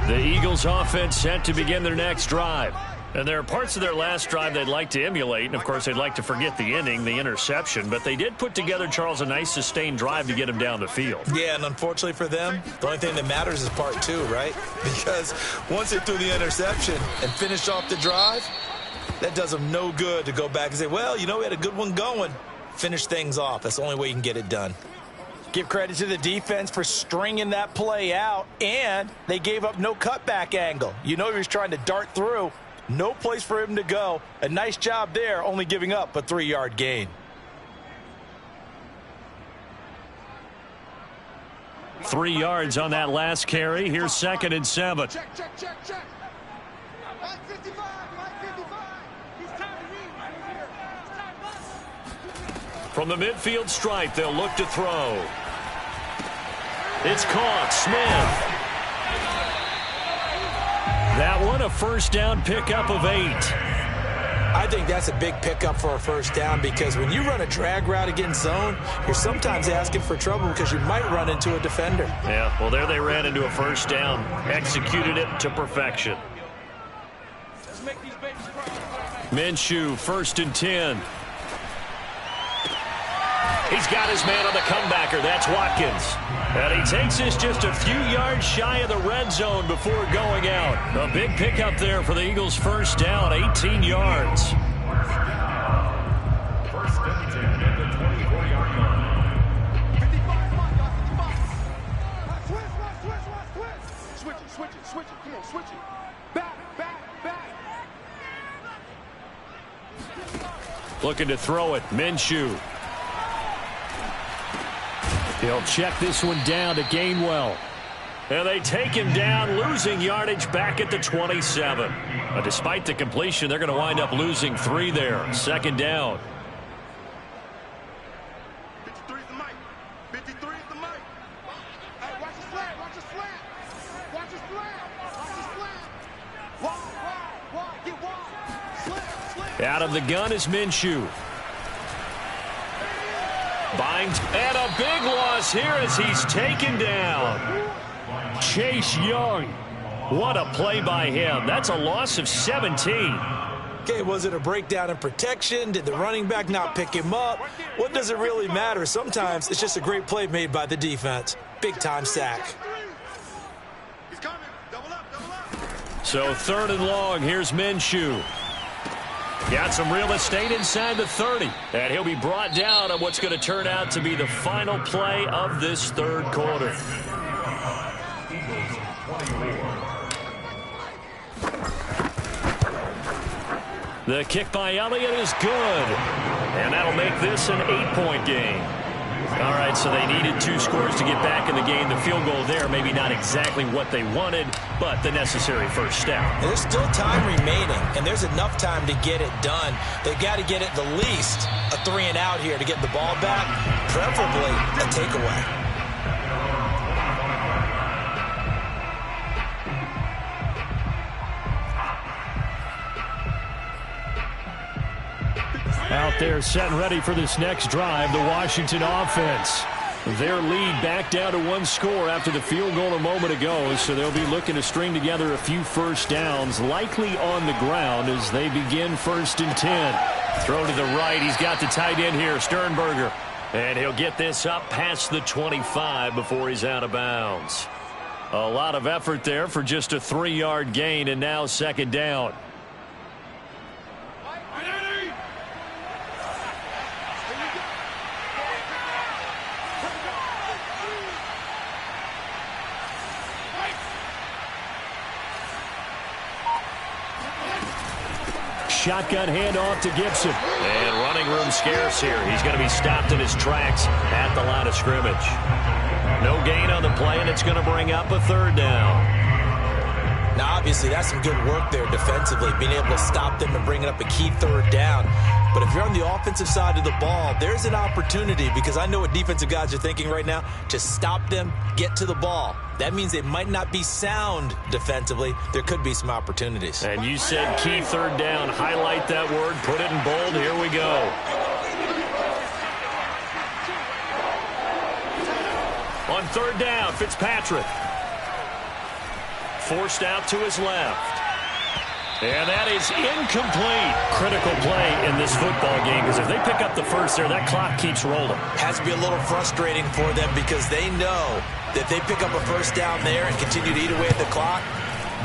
The Eagles offense set to begin their next drive. And there are parts of their last drive they'd like to emulate. And, of course, they'd like to forget the ending, the interception. But they did put together, Charles, a nice sustained drive to get him down the field. Yeah, and unfortunately for them, the only thing that matters is part 2, right? Because once they threw the interception and finished off the drive, that does them no good to go back and say, well, you know, we had a good one going. Finish things off. That's the only way you can get it done. Give credit to the defense for stringing that play out, and they gave up no cutback angle. You know he was trying to dart through. No place for him to go. A nice job there, only giving up a 3-yard gain. Three yards on that last carry. Here's 2nd and 7. Check. 555. 555. He's time to read right here. From the midfield stripe, they'll look to throw. It's caught. Smith. That one, a 1st down pickup of 8. I think that's a big pickup for a 1st down because when you run a drag route against zone, you're sometimes asking for trouble because you might run into a defender. Yeah, well, there they ran into a 1st down. Executed it to perfection. Minshew, 1st and 10. He's got his man on the comebacker. That's Watkins. And he takes this just a few yards shy of the red zone before going out. A big pickup there for the Eagles' 1st down, 18 yards. 1st and 10 at the 24-yard line. 55, Switch it. Come on, switch it. Back. Looking to throw it. Minshew. He'll check this one down to Gainwell. And they take him down, losing yardage back at the 27. But despite the completion, they're going to wind up losing 3 there. 2nd down. 53 is the mic. 53 is the mic. Hey, watch the Out of the gun is Minshew. Binds, and a big loss here as he's taken down. Chase Young. What a play by him. That's a loss of 17. Okay, was it a breakdown in protection? Did the running back not pick him up? What does it really matter? Sometimes it's just a great play made by the defense. Big-time sack. So 3rd and long, here's Minshew. Got some real estate inside the 30. And he'll be brought down on what's going to turn out to be the final play of this 3rd quarter. The kick by Elliott is good. And that'll make this an 8-point game. All right, so they needed 2 scores to get back in the game. The field goal there, maybe not exactly what they wanted, but the necessary first step. There's still time remaining, and there's enough time to get it done. They've got to get it the least a 3-and-out here to get the ball back, preferably a takeaway. Out there set and ready for this next drive, the Washington offense. Their lead back down to 1 score after the field goal a moment ago, so they'll be looking to string together a few first downs, likely on the ground as they begin 1st and 10. Throw to the right. He's got the tight end here, Sternberger. And he'll get this up past the 25 before he's out of bounds. A lot of effort there for just a 3-yard gain, and now 2nd down. Shotgun handoff to Gibson. And running room scarce here. He's going to be stopped in his tracks at the line of scrimmage. No gain on the play, and it's going to bring up a 3rd down. Now, obviously, that's some good work there defensively, being able to stop them and bringing up a key 3rd down. But if you're on the offensive side of the ball, there's an opportunity, because I know what defensive guys are thinking right now, to stop them, get to the ball. That means they might not be sound defensively. There could be some opportunities. And you said key 3rd down. Highlight that word. Put it in bold. Here we go. On 3rd down, Fitzpatrick. Forced out to his left. And that is incomplete. Critical play in this football game, because if they pick up the first there, that clock keeps rolling. Has to be a little frustrating for them, because they know that they pick up a first down there and continue to eat away at the clock,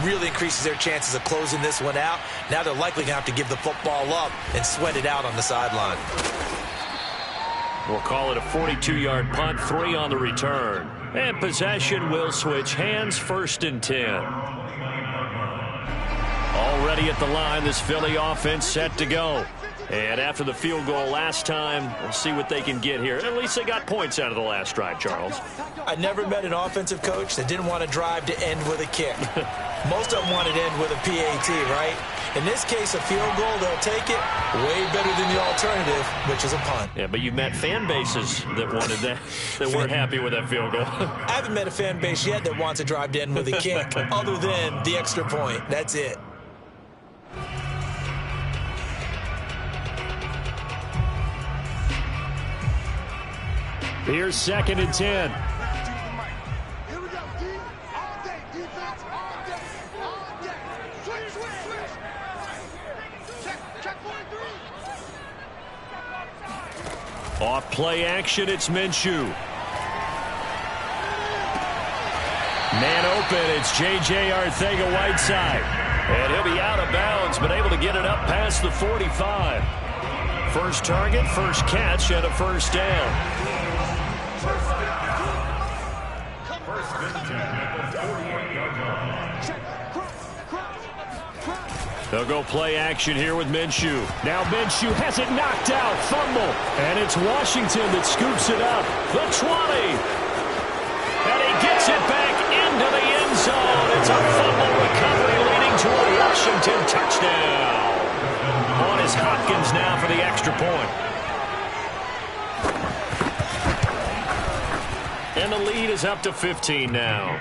really increases their chances of closing this one out. Now they're likely going to have to give the football up and sweat it out on the sideline. We'll call it a 42-yard punt, 3 on the return. And possession will switch hands, 1st and 10. Already at the line, this Philly offense set to go. And after the field goal last time, we'll see what they can get here. At least they got points out of the last drive, Charles. I never met an offensive coach that didn't want a drive to end with a kick. Most of them want it to end with a PAT, right? In this case, a field goal, they'll take it. Way better than the alternative, which is a punt. Yeah, but you've met fan bases that wanted that, that weren't happy with that field goal. I haven't met a fan base yet that wants a drive to end with a kick, other than the extra point. That's it. Here's 2nd and 10. Here we go, D. All day, defense, all day, all day. Switch, switch, switch. Check 43. Off play action, it's Minshew. Man open, it's J.J. Arcega-Whiteside. And he'll be out of bounds, but able to get it up past the 45. First target, first catch, and a 1st down. They'll go play action here with Minshew. Now Minshew has it knocked out. Fumble. And it's Washington that scoops it up. The 20. And he gets it back into the end zone. It's a fumble recovery leading to a Washington touchdown. On is Hopkins now for the extra point. And the lead is up to 15 now.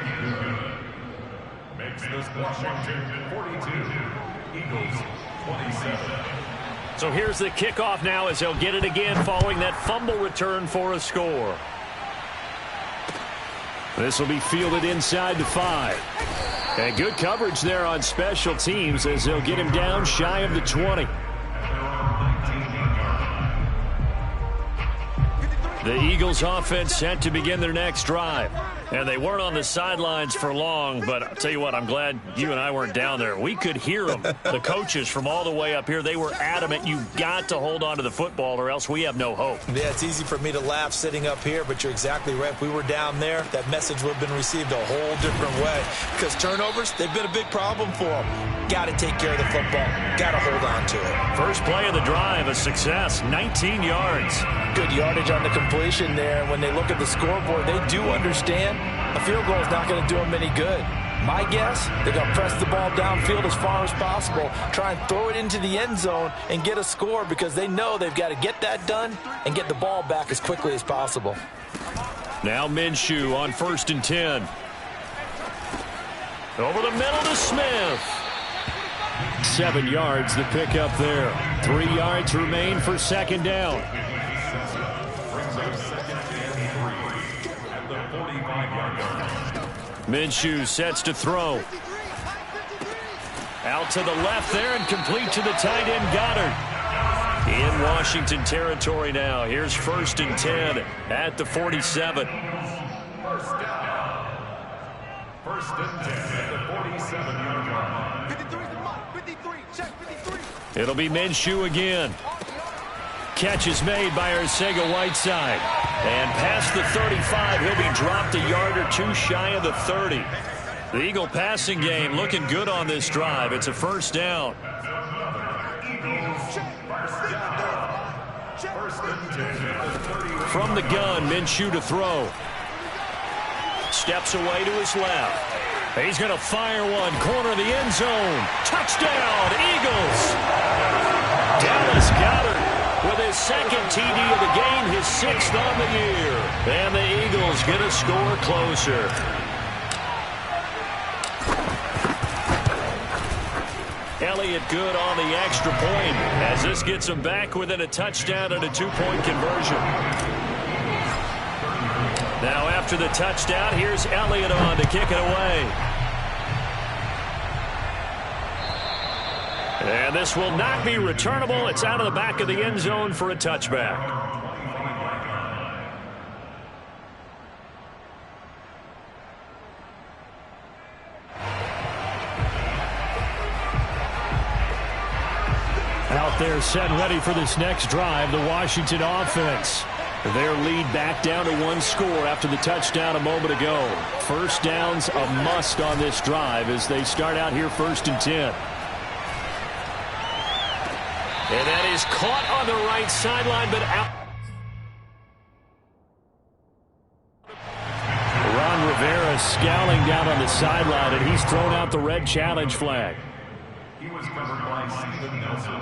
Makes this Washington 42, Eagles 27. So here's the kickoff now as they'll get it again following that fumble return for a score. This will be fielded inside the 5. And good coverage there on special teams as they'll get him down shy of the 20. The Eagles offense set to begin their next drive. And they weren't on the sidelines for long, but I'll tell you what, I'm glad you and I weren't down there. We could hear them, the coaches from all the way up here. They were adamant, you've got to hold on to the football or else we have no hope. Yeah, it's easy for me to laugh sitting up here, but you're exactly right. If we were down there, that message would have been received a whole different way. Because turnovers, they've been a big problem for them. Got to take care of the football. Got to hold on to it. First play of the drive, a success, 19 yards. Good yardage on the completion there. When they look at the scoreboard, they do understand a field goal is not going to do them any good. My guess, they're going to press the ball downfield as far as possible, try and throw it into the end zone and get a score because they know they've got to get that done and get the ball back as quickly as possible. Now Minshew on 1st and 10. Over the middle to Smith. 7 yards the pickup there. 3 yards remain for 2nd down. Minshew sets to throw. Out to the left there and complete to the tight end Goddard. In Washington territory now. Here's 1st and 10 at the 47. 1st and 10 at the 47-yard line. 53, check 53. It'll be Minshew again. Catch is made by Arcega-Whiteside. And past the 35, he'll be dropped a yard or two shy of the 30. The Eagle passing game looking good on this drive. It's a 1st down. From the gun, Minshew to throw. Steps away to his left. He's going to fire one. Corner of the end zone. Touchdown, Eagles. Dallas Goedert with his 2nd TD of the game, his 6th on the year. And the Eagles get a score closer. Elliott good on the extra point as this gets him back within a touchdown and a 2-point conversion. Now after the touchdown, here's Elliott on to kick it away. And this will not be returnable. It's out of the back of the end zone for a touchback. Out there set and ready for this next drive, the Washington offense. Their lead back down to 1 score after the touchdown a moment ago. 1st down's a must on this drive as they start out here 1st and 10. And that is caught on the right sideline, but out. Ron Rivera scowling down on the sideline, and he's thrown out the red challenge flag. He was covered by Steven Nelson.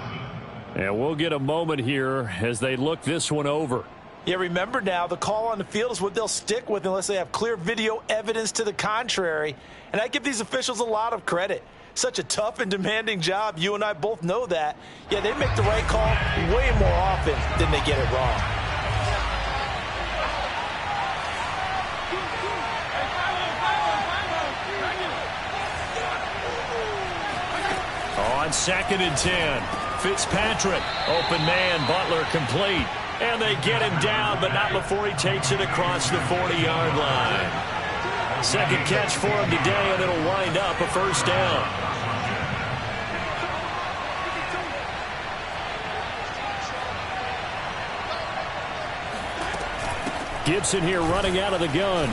And we'll get a moment here as they look this one over. Yeah, remember now, the call on the field is what they'll stick with unless they have clear video evidence to the contrary. And I give these officials a lot of credit. Such a tough and demanding job. You and I both know that. Yeah, they make the right call way more often than they get it wrong. On 2nd and 10, Fitzpatrick, open man, Butler complete. And they get him down, but not before he takes it across the 40-yard line. 2nd catch for him today, and it'll wind up a 1st down. Gibson here running out of the gun.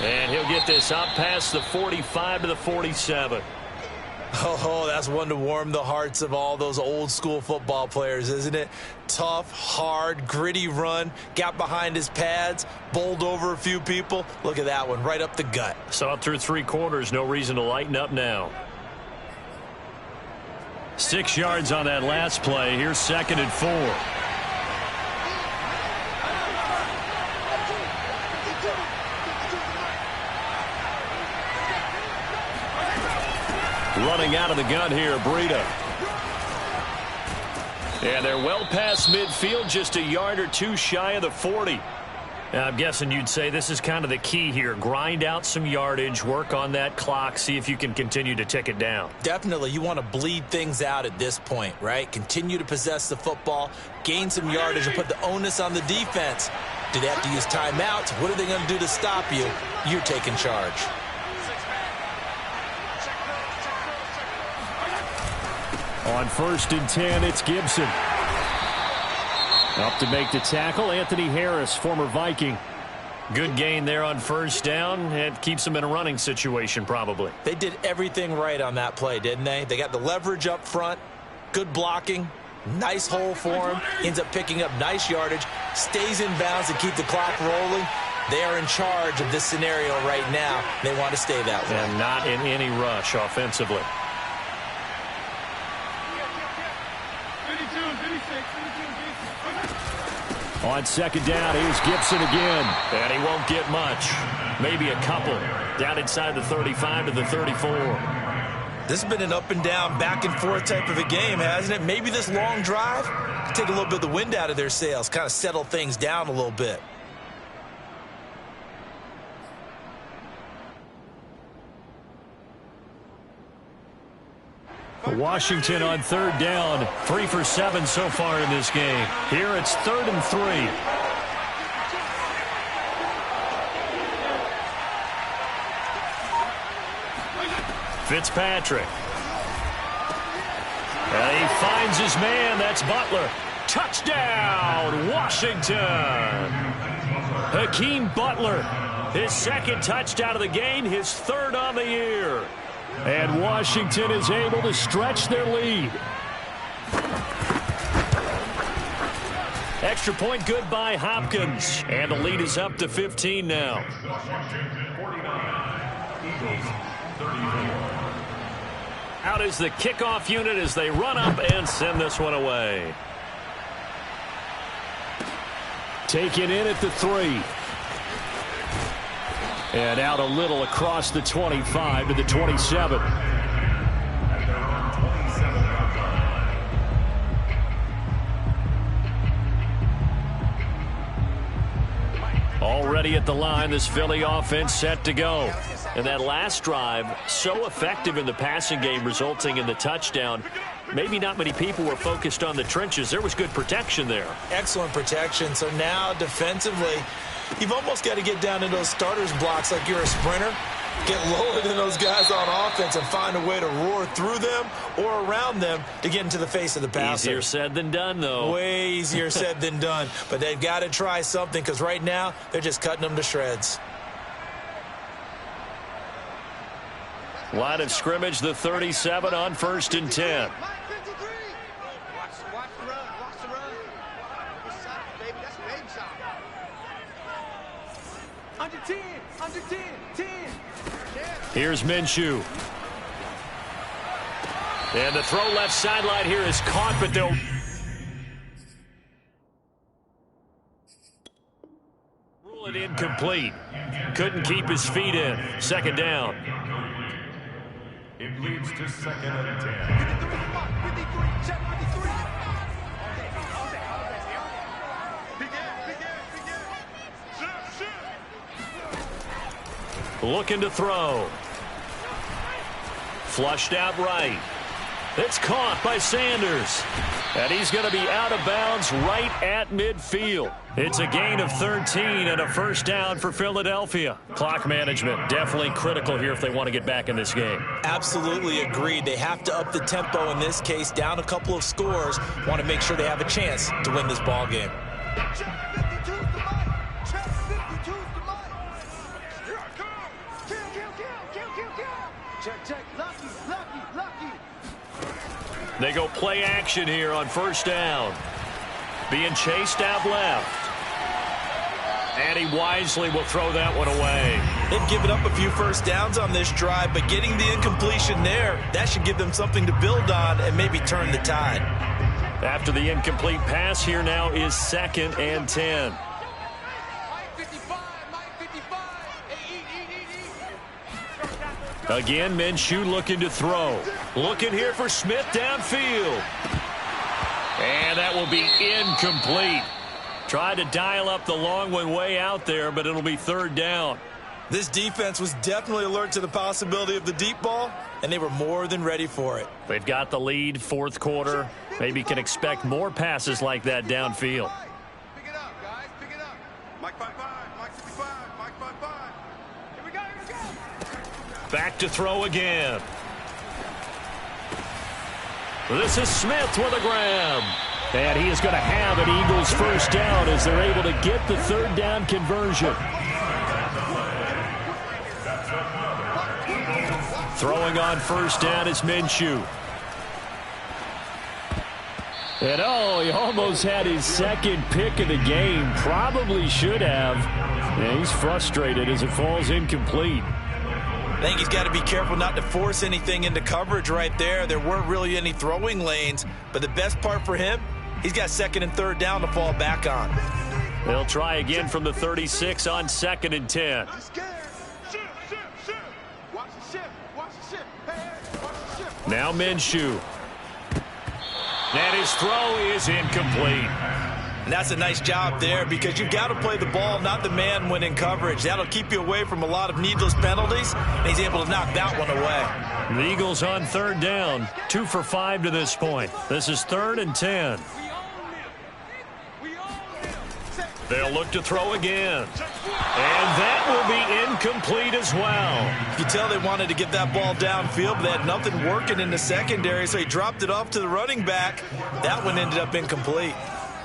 And he'll get this up past the 45 to the 47. Oh, that's one to warm the hearts of all those old school football players, isn't it? Tough, hard, gritty run. Got behind his pads, bowled over a few people. Look at that one, right up the gut. Saw it through 3 quarters. No reason to lighten up now. 6 yards on that last play. Here's 2nd and 4. Running out of the gun here, Breida. And they're well past midfield, just a yard or two shy of the 40. Now, I'm guessing you'd say this is kind of the key here. Grind out some yardage, work on that clock, see if you can continue to tick it down. Definitely. You want to bleed things out at this point, right? Continue to possess the football, gain some yardage, and put the onus on the defense. Do they have to use timeouts? What are they going to do to stop you? You're taking charge. On 1st and 10, it's Gibson. Up to make the tackle, Anthony Harris, former Viking. Good gain there on 1st down. It keeps them in a running situation, probably. They did everything right on that play, didn't they? They got the leverage up front, good blocking, nice hole for him, ends up picking up nice yardage, stays in bounds to keep the clock rolling. They are in charge of this scenario right now. They want to stay that way. And not in any rush offensively. On 2nd down, here's Gibson again. And he won't get much. Maybe a couple. Down inside the 35 to the 34. This has been an up and down, back and forth type of a game, hasn't it? Maybe this long drive could take a little bit of the wind out of their sails, kind of settle things down a little bit. Washington on 3rd down. 3 for 7 so far in this game. Here it's 3rd and 3. Fitzpatrick. And he finds his man. That's Butler. Touchdown, Washington. Hakeem Butler. His 2nd touchdown of the game. His 3rd on the year. And Washington is able to stretch their lead. Extra point good by Hopkins. And the lead is up to 15 now. Washington 49, Eagles 34. Out is the kickoff unit as they run up and send this one away. Taken in at the 3. And out a little across the 25 to the 27. Already at the line, this Philly offense set to go. And that last drive, so effective in the passing game, resulting in the touchdown. Maybe not many people were focused on the trenches. There was good protection there. Excellent protection. So now defensively, you've almost got to get down in those starters blocks like you're a sprinter. Get lower than those guys on offense and find a way to roar through them or around them to get into the face of the passer. Easier said than done, though. Way easier said than done. But they've got to try something because right now they're just cutting them to shreds. Line of scrimmage, the 37 on 1st and 10. Watch the run. Watch the run. It's solid, baby. That's a baby shot. Under 10. Under 10. 10. Here's Minshew. And the throw left sideline here is caught, but they'll... rule it incomplete. Couldn't keep his feet in. 2nd down. It leads to 2nd and 10. 53. Check 53. Looking to throw. Flushed out right. It's caught by Sanders. And he's going to be out of bounds right at midfield. It's a gain of 13 and a 1st down for Philadelphia. Clock management definitely critical here if they want to get back in this game. Absolutely agreed. They have to up the tempo in this case, down a couple of scores. Want to make sure they have a chance to win this ball game. Check 52's the money. Check 52's the money. Here I come. Kill. Check. Lucky. They go play action here on 1st down. Being chased out left. And he wisely will throw that one away. They've given up a few 1st downs on this drive, but getting the incompletion there, that should give them something to build on and maybe turn the tide. After the incomplete pass, here now is 2nd and 10. Again, Minshew looking to throw. Looking here for Smith downfield. And that will be incomplete. Tried to dial up the long one way out there, but it'll be third down. This defense was definitely alert to the possibility of the deep ball, and they were more than ready for it. They've got the lead, fourth quarter. Maybe can expect more passes like that downfield. Pick it up, guys. Pick it up. Mike 5-5. Mike 65. Mike 5-5. Here we go. Here we go. Back to throw again. This is Smith with a grab. And he is going to have an Eagles first down as they're able to get the third down conversion. Throwing on first down is Minshew. And he almost had his second pick of the game. Probably should have. And he's frustrated as it falls incomplete. I think he's got to be careful not to force anything into coverage right there. There weren't really any throwing lanes. But the best part for him, he's got second and third down to fall back on. They'll try again from the 36 on 2nd and 10. Now Minshew. And his throw is incomplete. And that's a nice job there because you've got to play the ball, not the man when in coverage. That'll keep you away from a lot of needless penalties, and he's able to knock that one away. The Eagles on third down, 2 for 5 to this point. This is 3rd and 10. They'll look to throw again. And that will be incomplete as well. You can tell they wanted to get that ball downfield, but they had nothing working in the secondary, so he dropped it off to the running back. That one ended up incomplete.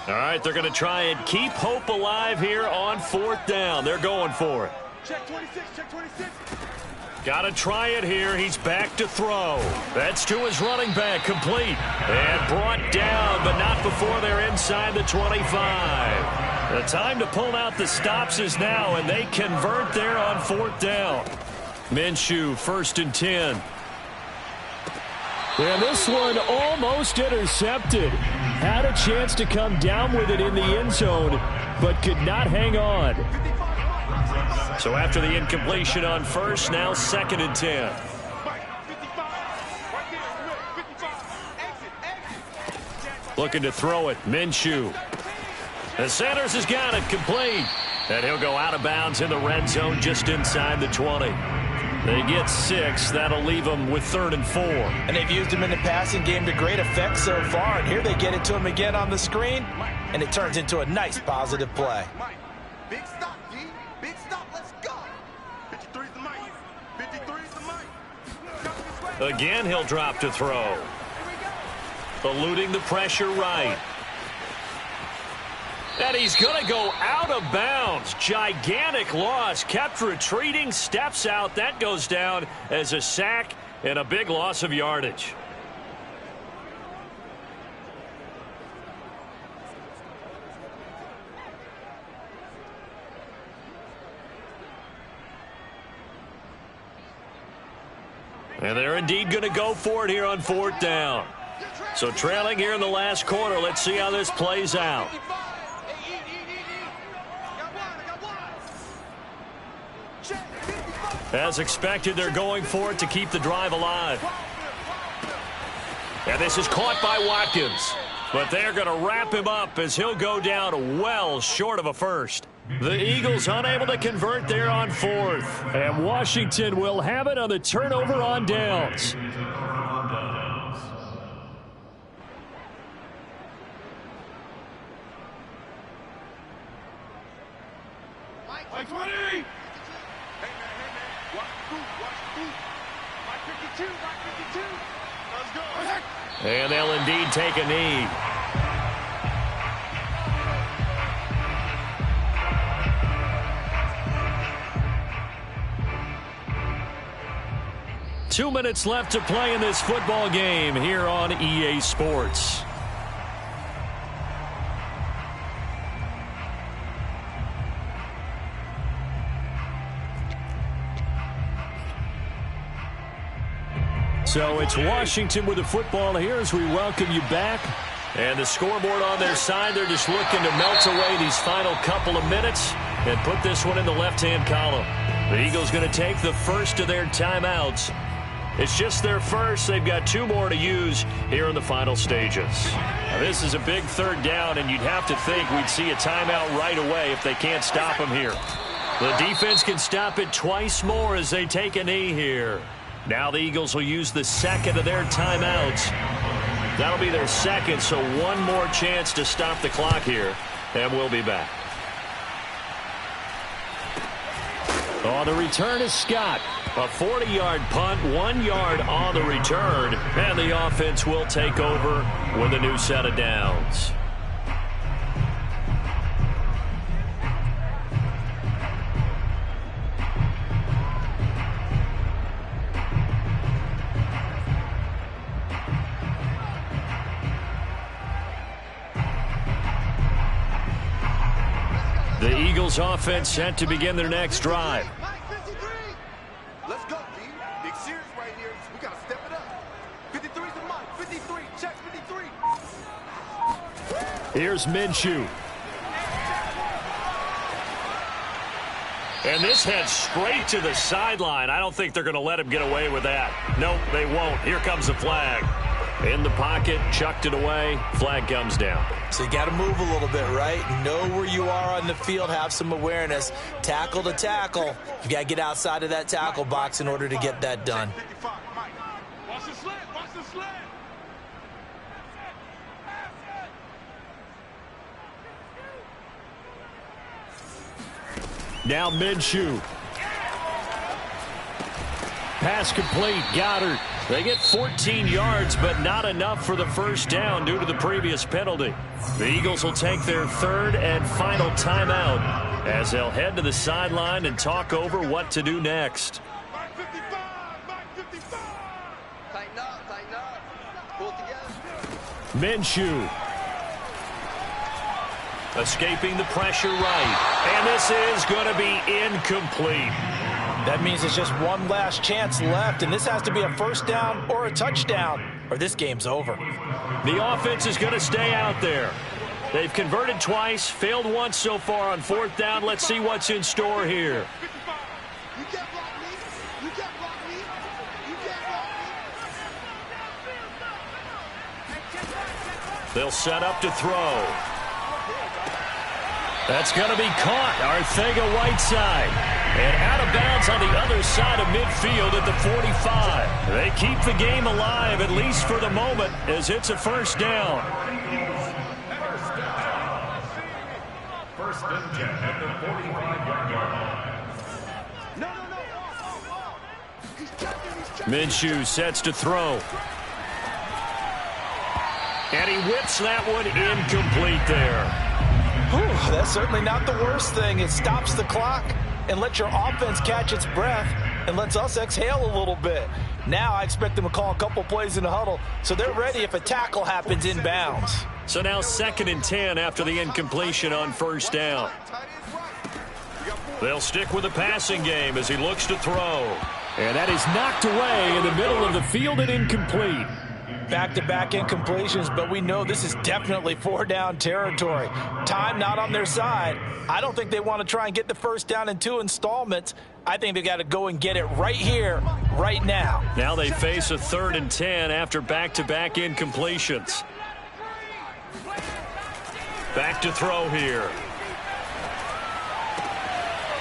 All right, they're going to try and keep hope alive here on 4th down. They're going for it. Check 26, check 26. Got to try it here. He's back to throw. That's to his running back, complete. And brought down, but not before they're inside the 25. The time to pull out the stops is now, and they convert there on 4th down. Minshew, 1st and 10. And this one almost intercepted. Had a chance to come down with it in the end zone, but could not hang on. So after the incompletion on first, now 2nd and 10. Looking to throw it, Minshew. And Sanders has got it complete. And he'll go out of bounds in the red zone just inside the 20. They get 6. That'll leave them with 3rd and 4. And they've used him in the passing game to great effect so far. And here they get it to him again on the screen. And it turns into a nice positive play. Big stop, D. Big stop. Let's go. 53's the mic. 53's the mic. Again, he'll drop to throw. Eluding the pressure right. And he's going to go out of bounds. Gigantic loss. Kept retreating. Steps out. That goes down as a sack and a big loss of yardage. And they're indeed going to go for it here on 4th down. So trailing here in the last quarter. Let's see how this plays out. As expected, they're going for it to keep the drive alive. And this is caught by Watkins. But they're going to wrap him up as he'll go down well short of a first. The Eagles unable to convert there on 4th. And Washington will have it on the turnover on downs. Mike 20! Hey, man. Watch the boot. Mike 52. Mike 52. Let's go. And they'll indeed take a knee. Two minutes left to play in this football game here on EA Sports. So it's Washington with the football here as we welcome you back. And the scoreboard on their side, they're just looking to melt away these final couple of minutes and put this one in the left-hand column. The Eagles going to take the first of their timeouts It's just their first. They've got 2 more to use here in the final stages. Now, this is a big 3rd down, and you'd have to think we'd see a timeout right away if they can't stop them here. The defense can stop it twice more as they take a knee here. Now the Eagles will use the 2nd of their timeouts. That'll be their 2nd, so 1 more chance to stop the clock here, and we'll be back. On the return is Scott. A 40-yard punt, 1 yard on the return, and the offense will take over with a new set of downs. The Eagles offense set to begin their next drive. Let's go, D. Big series right here. We got to step it up. 53's the mic. 53. Check 53. Here's Minshew. And this heads straight to the sideline. I don't think they're going to let him get away with that. Nope, they won't. Here comes the flag. In the pocket, chucked it away. Flag comes down. So you got to move a little bit, right? Know where you are on the field. Have some awareness. Tackle to tackle. You got to get outside of that tackle box in order to get that done. Watch the slant. Watch the slant. Now Minshew. Pass complete. Goddard. They get 14 yards, but not enough for the first down due to the previous penalty. The Eagles will take their 3rd and final timeout as they'll head to the sideline and talk over what to do next. Mike 55. Mike 55. Tighten up. Tighten up. Pull together. Minshew. Escaping the pressure right. And this is going to be incomplete. That means it's just one last chance left, and this has to be a first down or a touchdown, or this game's over. The offense is going to stay out there. They've converted twice, failed once so far on 4th down. Let's see what's in store here. 55. You can't block me. You can't block me. You can't block me. They'll set up to throw. That's going to be caught. Tfgo-Whiteside. And out of bounds on the other side of midfield at the 45. They keep the game alive, at least for the moment, as it's a first down. First and 10 at the 45-yard line. No. He's checking. Minshew sets to throw. And he whips that one incomplete there. Whew, that's certainly not the worst thing. It stops the clock and lets your offense catch its breath and lets us exhale a little bit. Now I expect them to call a couple plays in the huddle so they're ready if a tackle happens inbounds. So now 2nd and 10 after the incompletion on first down. They'll stick with the passing game as he looks to throw. And that is knocked away in the middle of the field and incomplete. Back-to-back incompletions, but we know this is definitely 4-down territory. Time not on their side. I don't think they want to try and get the first down in 2 installments. I think they got to go and get it right here, right now. Now they face a 3rd and 10 after back-to-back incompletions. Back to throw here.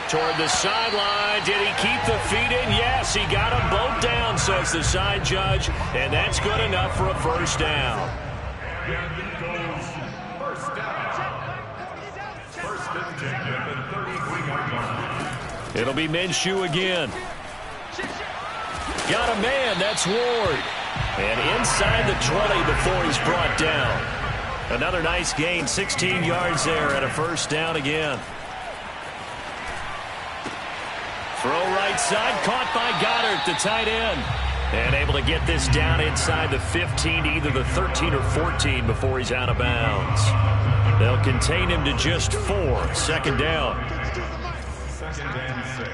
Toward the sideline. Did he keep the feet in? Yes, he got them both down, says the side judge. And that's good enough for a first down. First down. First and 10 at the 33-yard line. It'll be Minshew again. Got a man. That's Ward. And inside the 20 before he's brought down. Another nice gain. 16 yards there at a first down again. Throw right side, caught by Goddard, the tight end. And able to get this down inside the 15, either the 13 or 14 before he's out of bounds. They'll contain him to just 4. 2nd down. 2nd and 6.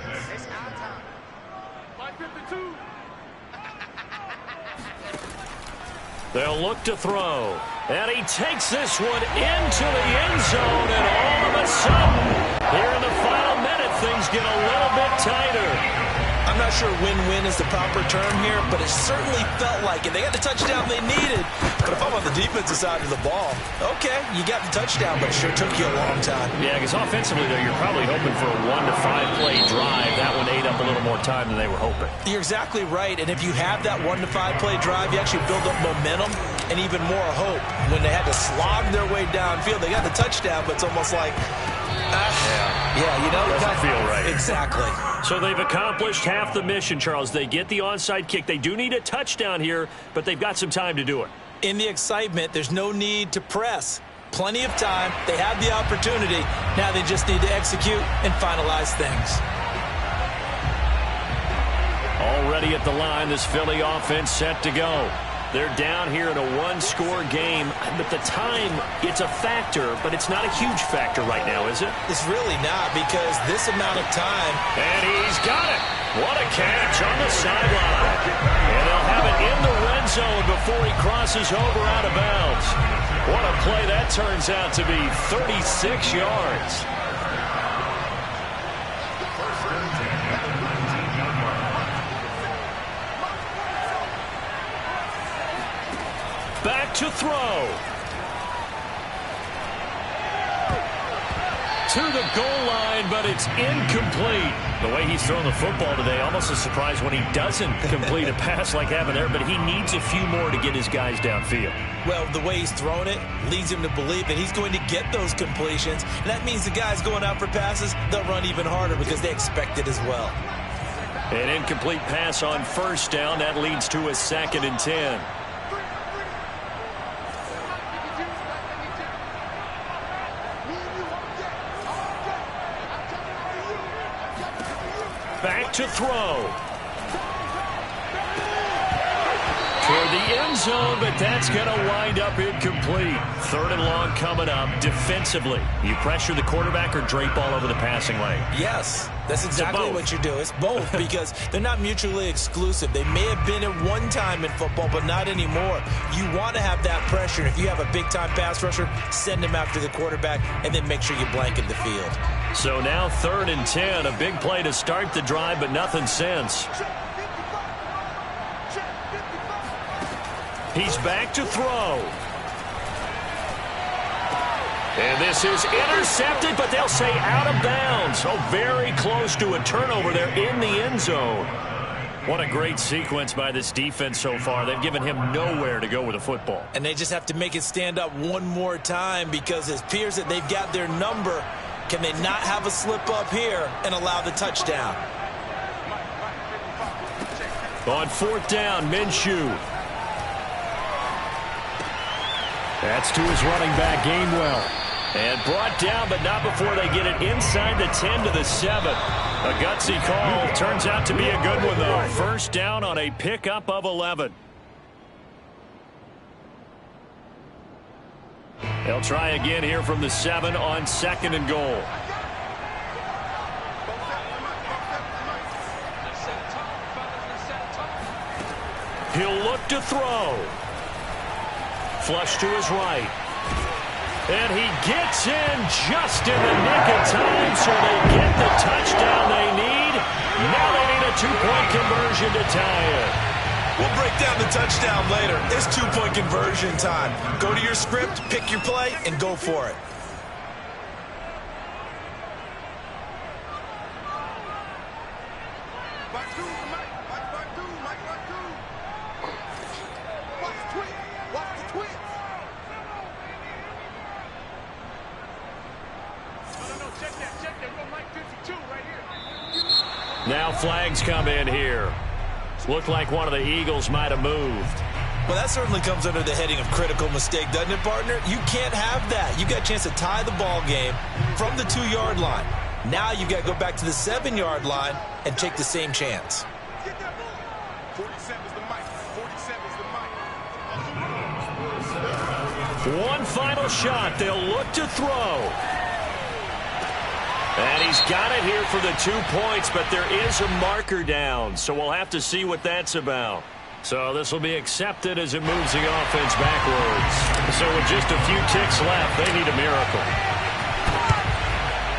They'll look to throw. And he takes this one into the end zone. And all of a sudden, here in the final minute, things get a little bit tighter. I'm not sure win-win is the proper term here, but it certainly felt like it. They got the touchdown they needed. But if I'm on the defensive side of the ball, okay, you got the touchdown, but it sure took you a long time. Yeah, because offensively, though, you're probably hoping for a 1 to 5 play drive. That one ate up a little more time than they were hoping. You're exactly right, and if you have that 1 to 5 play drive, you actually build up momentum and even more hope. When they had to slog their way downfield, they got the touchdown, but it's almost like, yeah, you know, doesn't feel right. Exactly. So they've accomplished half the mission, Charles. They get the onside kick. They do need a touchdown here, but they've got some time to do it. In the excitement, there's no need to press. Plenty of time. They have the opportunity. Now they just need to execute and finalize things. Already at the line, this Philly offense set to go. They're down here in a one-score game, but the time, it's a factor, but it's not a huge factor right now, is it? It's really not, because this amount of time. And he's got it. What a catch on the sideline. And they'll have it in the red zone before he crosses over out of bounds. What a play that turns out to be, 36 yards. Back to throw. To the goal line, but it's incomplete. The way he's thrown the football today, almost a surprise when he doesn't complete a pass like happened there, but he needs a few more to get his guys downfield. Well, the way he's thrown it leads him to believe that he's going to get those completions. And that means the guys going out for passes, they'll run even harder because they expect it as well. An incomplete pass on first down. That leads to a 2nd and 10. Back to throw. Toward the end zone, but that's going to wind up incomplete. 3rd and long coming up. Defensively, you pressure the quarterback or drape all over the passing lane? Yes, that's exactly what you do. It's both because they're not mutually exclusive. They may have been at one time in football, but not anymore. You want to have that pressure. If you have a big-time pass rusher, send him after the quarterback, and then make sure you blanket the field. So now 3rd and 10, a big play to start the drive, but nothing since. He's back to throw. And this is intercepted, but they'll say out of bounds. Oh, very close to a turnover there in the end zone. What a great sequence by this defense so far. They've given him nowhere to go with the football. And they just have to make it stand up one more time because it appears that they've got their number. Can they not have a slip up here and allow the touchdown? On 4th down, Minshew. That's to his running back, Gainwell. And brought down, but not before they get it inside the 10 to the 7. A gutsy call. Turns out to be a good one, though. 1st down on a pickup of 11. They'll try again here from the 7 on 2nd and goal. He'll look to throw. Flush to his right. And he gets in just in the nick of time, so they get the touchdown they need. Now they need a 2-point conversion to tie it. We'll break down the touchdown later. It's 2-point conversion time. Go to your script, pick your play, and go for it. Now flags come in here. Looked like one of the Eagles might have moved. Well, that certainly comes under the heading of critical mistake, doesn't it, partner? You can't have that. You got a chance to tie the ball game from the 2-yard line. Now you got to go back to the 7-yard line and take the same chance. 47 is the mic. 47 is the mic. One final shot. They'll look to throw. And he's got it here for the 2 points, but there is a marker down, so we'll have to see what that's about. So this will be accepted as it moves the offense backwards. So with just a few ticks left, they need a miracle.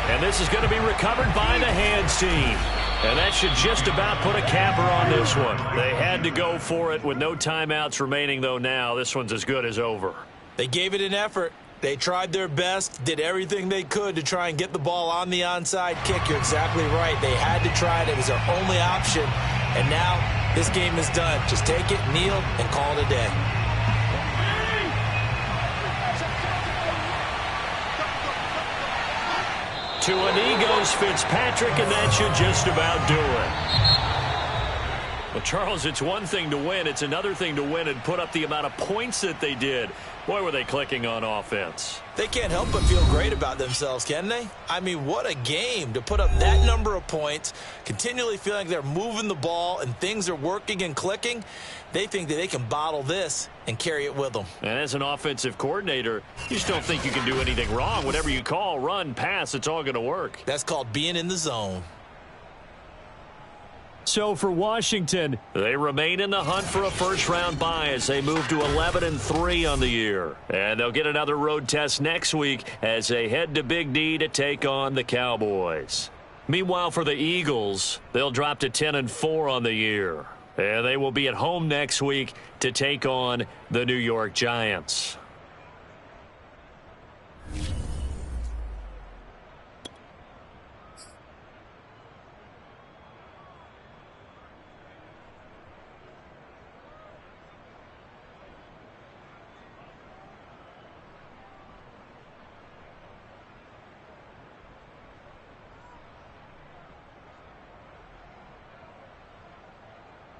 And this is going to be recovered by the hands team. And that should just about put a capper on this one. They had to go for it with no timeouts remaining, though. Now this one's as good as over. They gave it an effort. They tried their best, did everything they could to try and get the ball on the onside kick. You're exactly right. They had to try it. It was their only option. And now this game is done. Just take it, kneel, and call it a day. To a knee goes Fitzpatrick, and that should just about do it. Well, Charles, it's one thing to win. It's another thing to win and put up the amount of points that they did. Boy, were they clicking on offense. They can't help but feel great about themselves, can they? I mean, what a game to put up that number of points, continually feeling they're moving the ball and things are working and clicking. They think that they can bottle this and carry it with them. And as an offensive coordinator, you just don't think you can do anything wrong. Whatever you call, run, pass, it's all going to work. That's called being in the zone. So for Washington, they remain in the hunt for a first-round bye as they move to 11-3 on the year. And they'll get another road test next week as they head to Big D to take on the Cowboys. Meanwhile, for the Eagles, they'll drop to 10-4 on the year. And they will be at home next week to take on the New York Giants.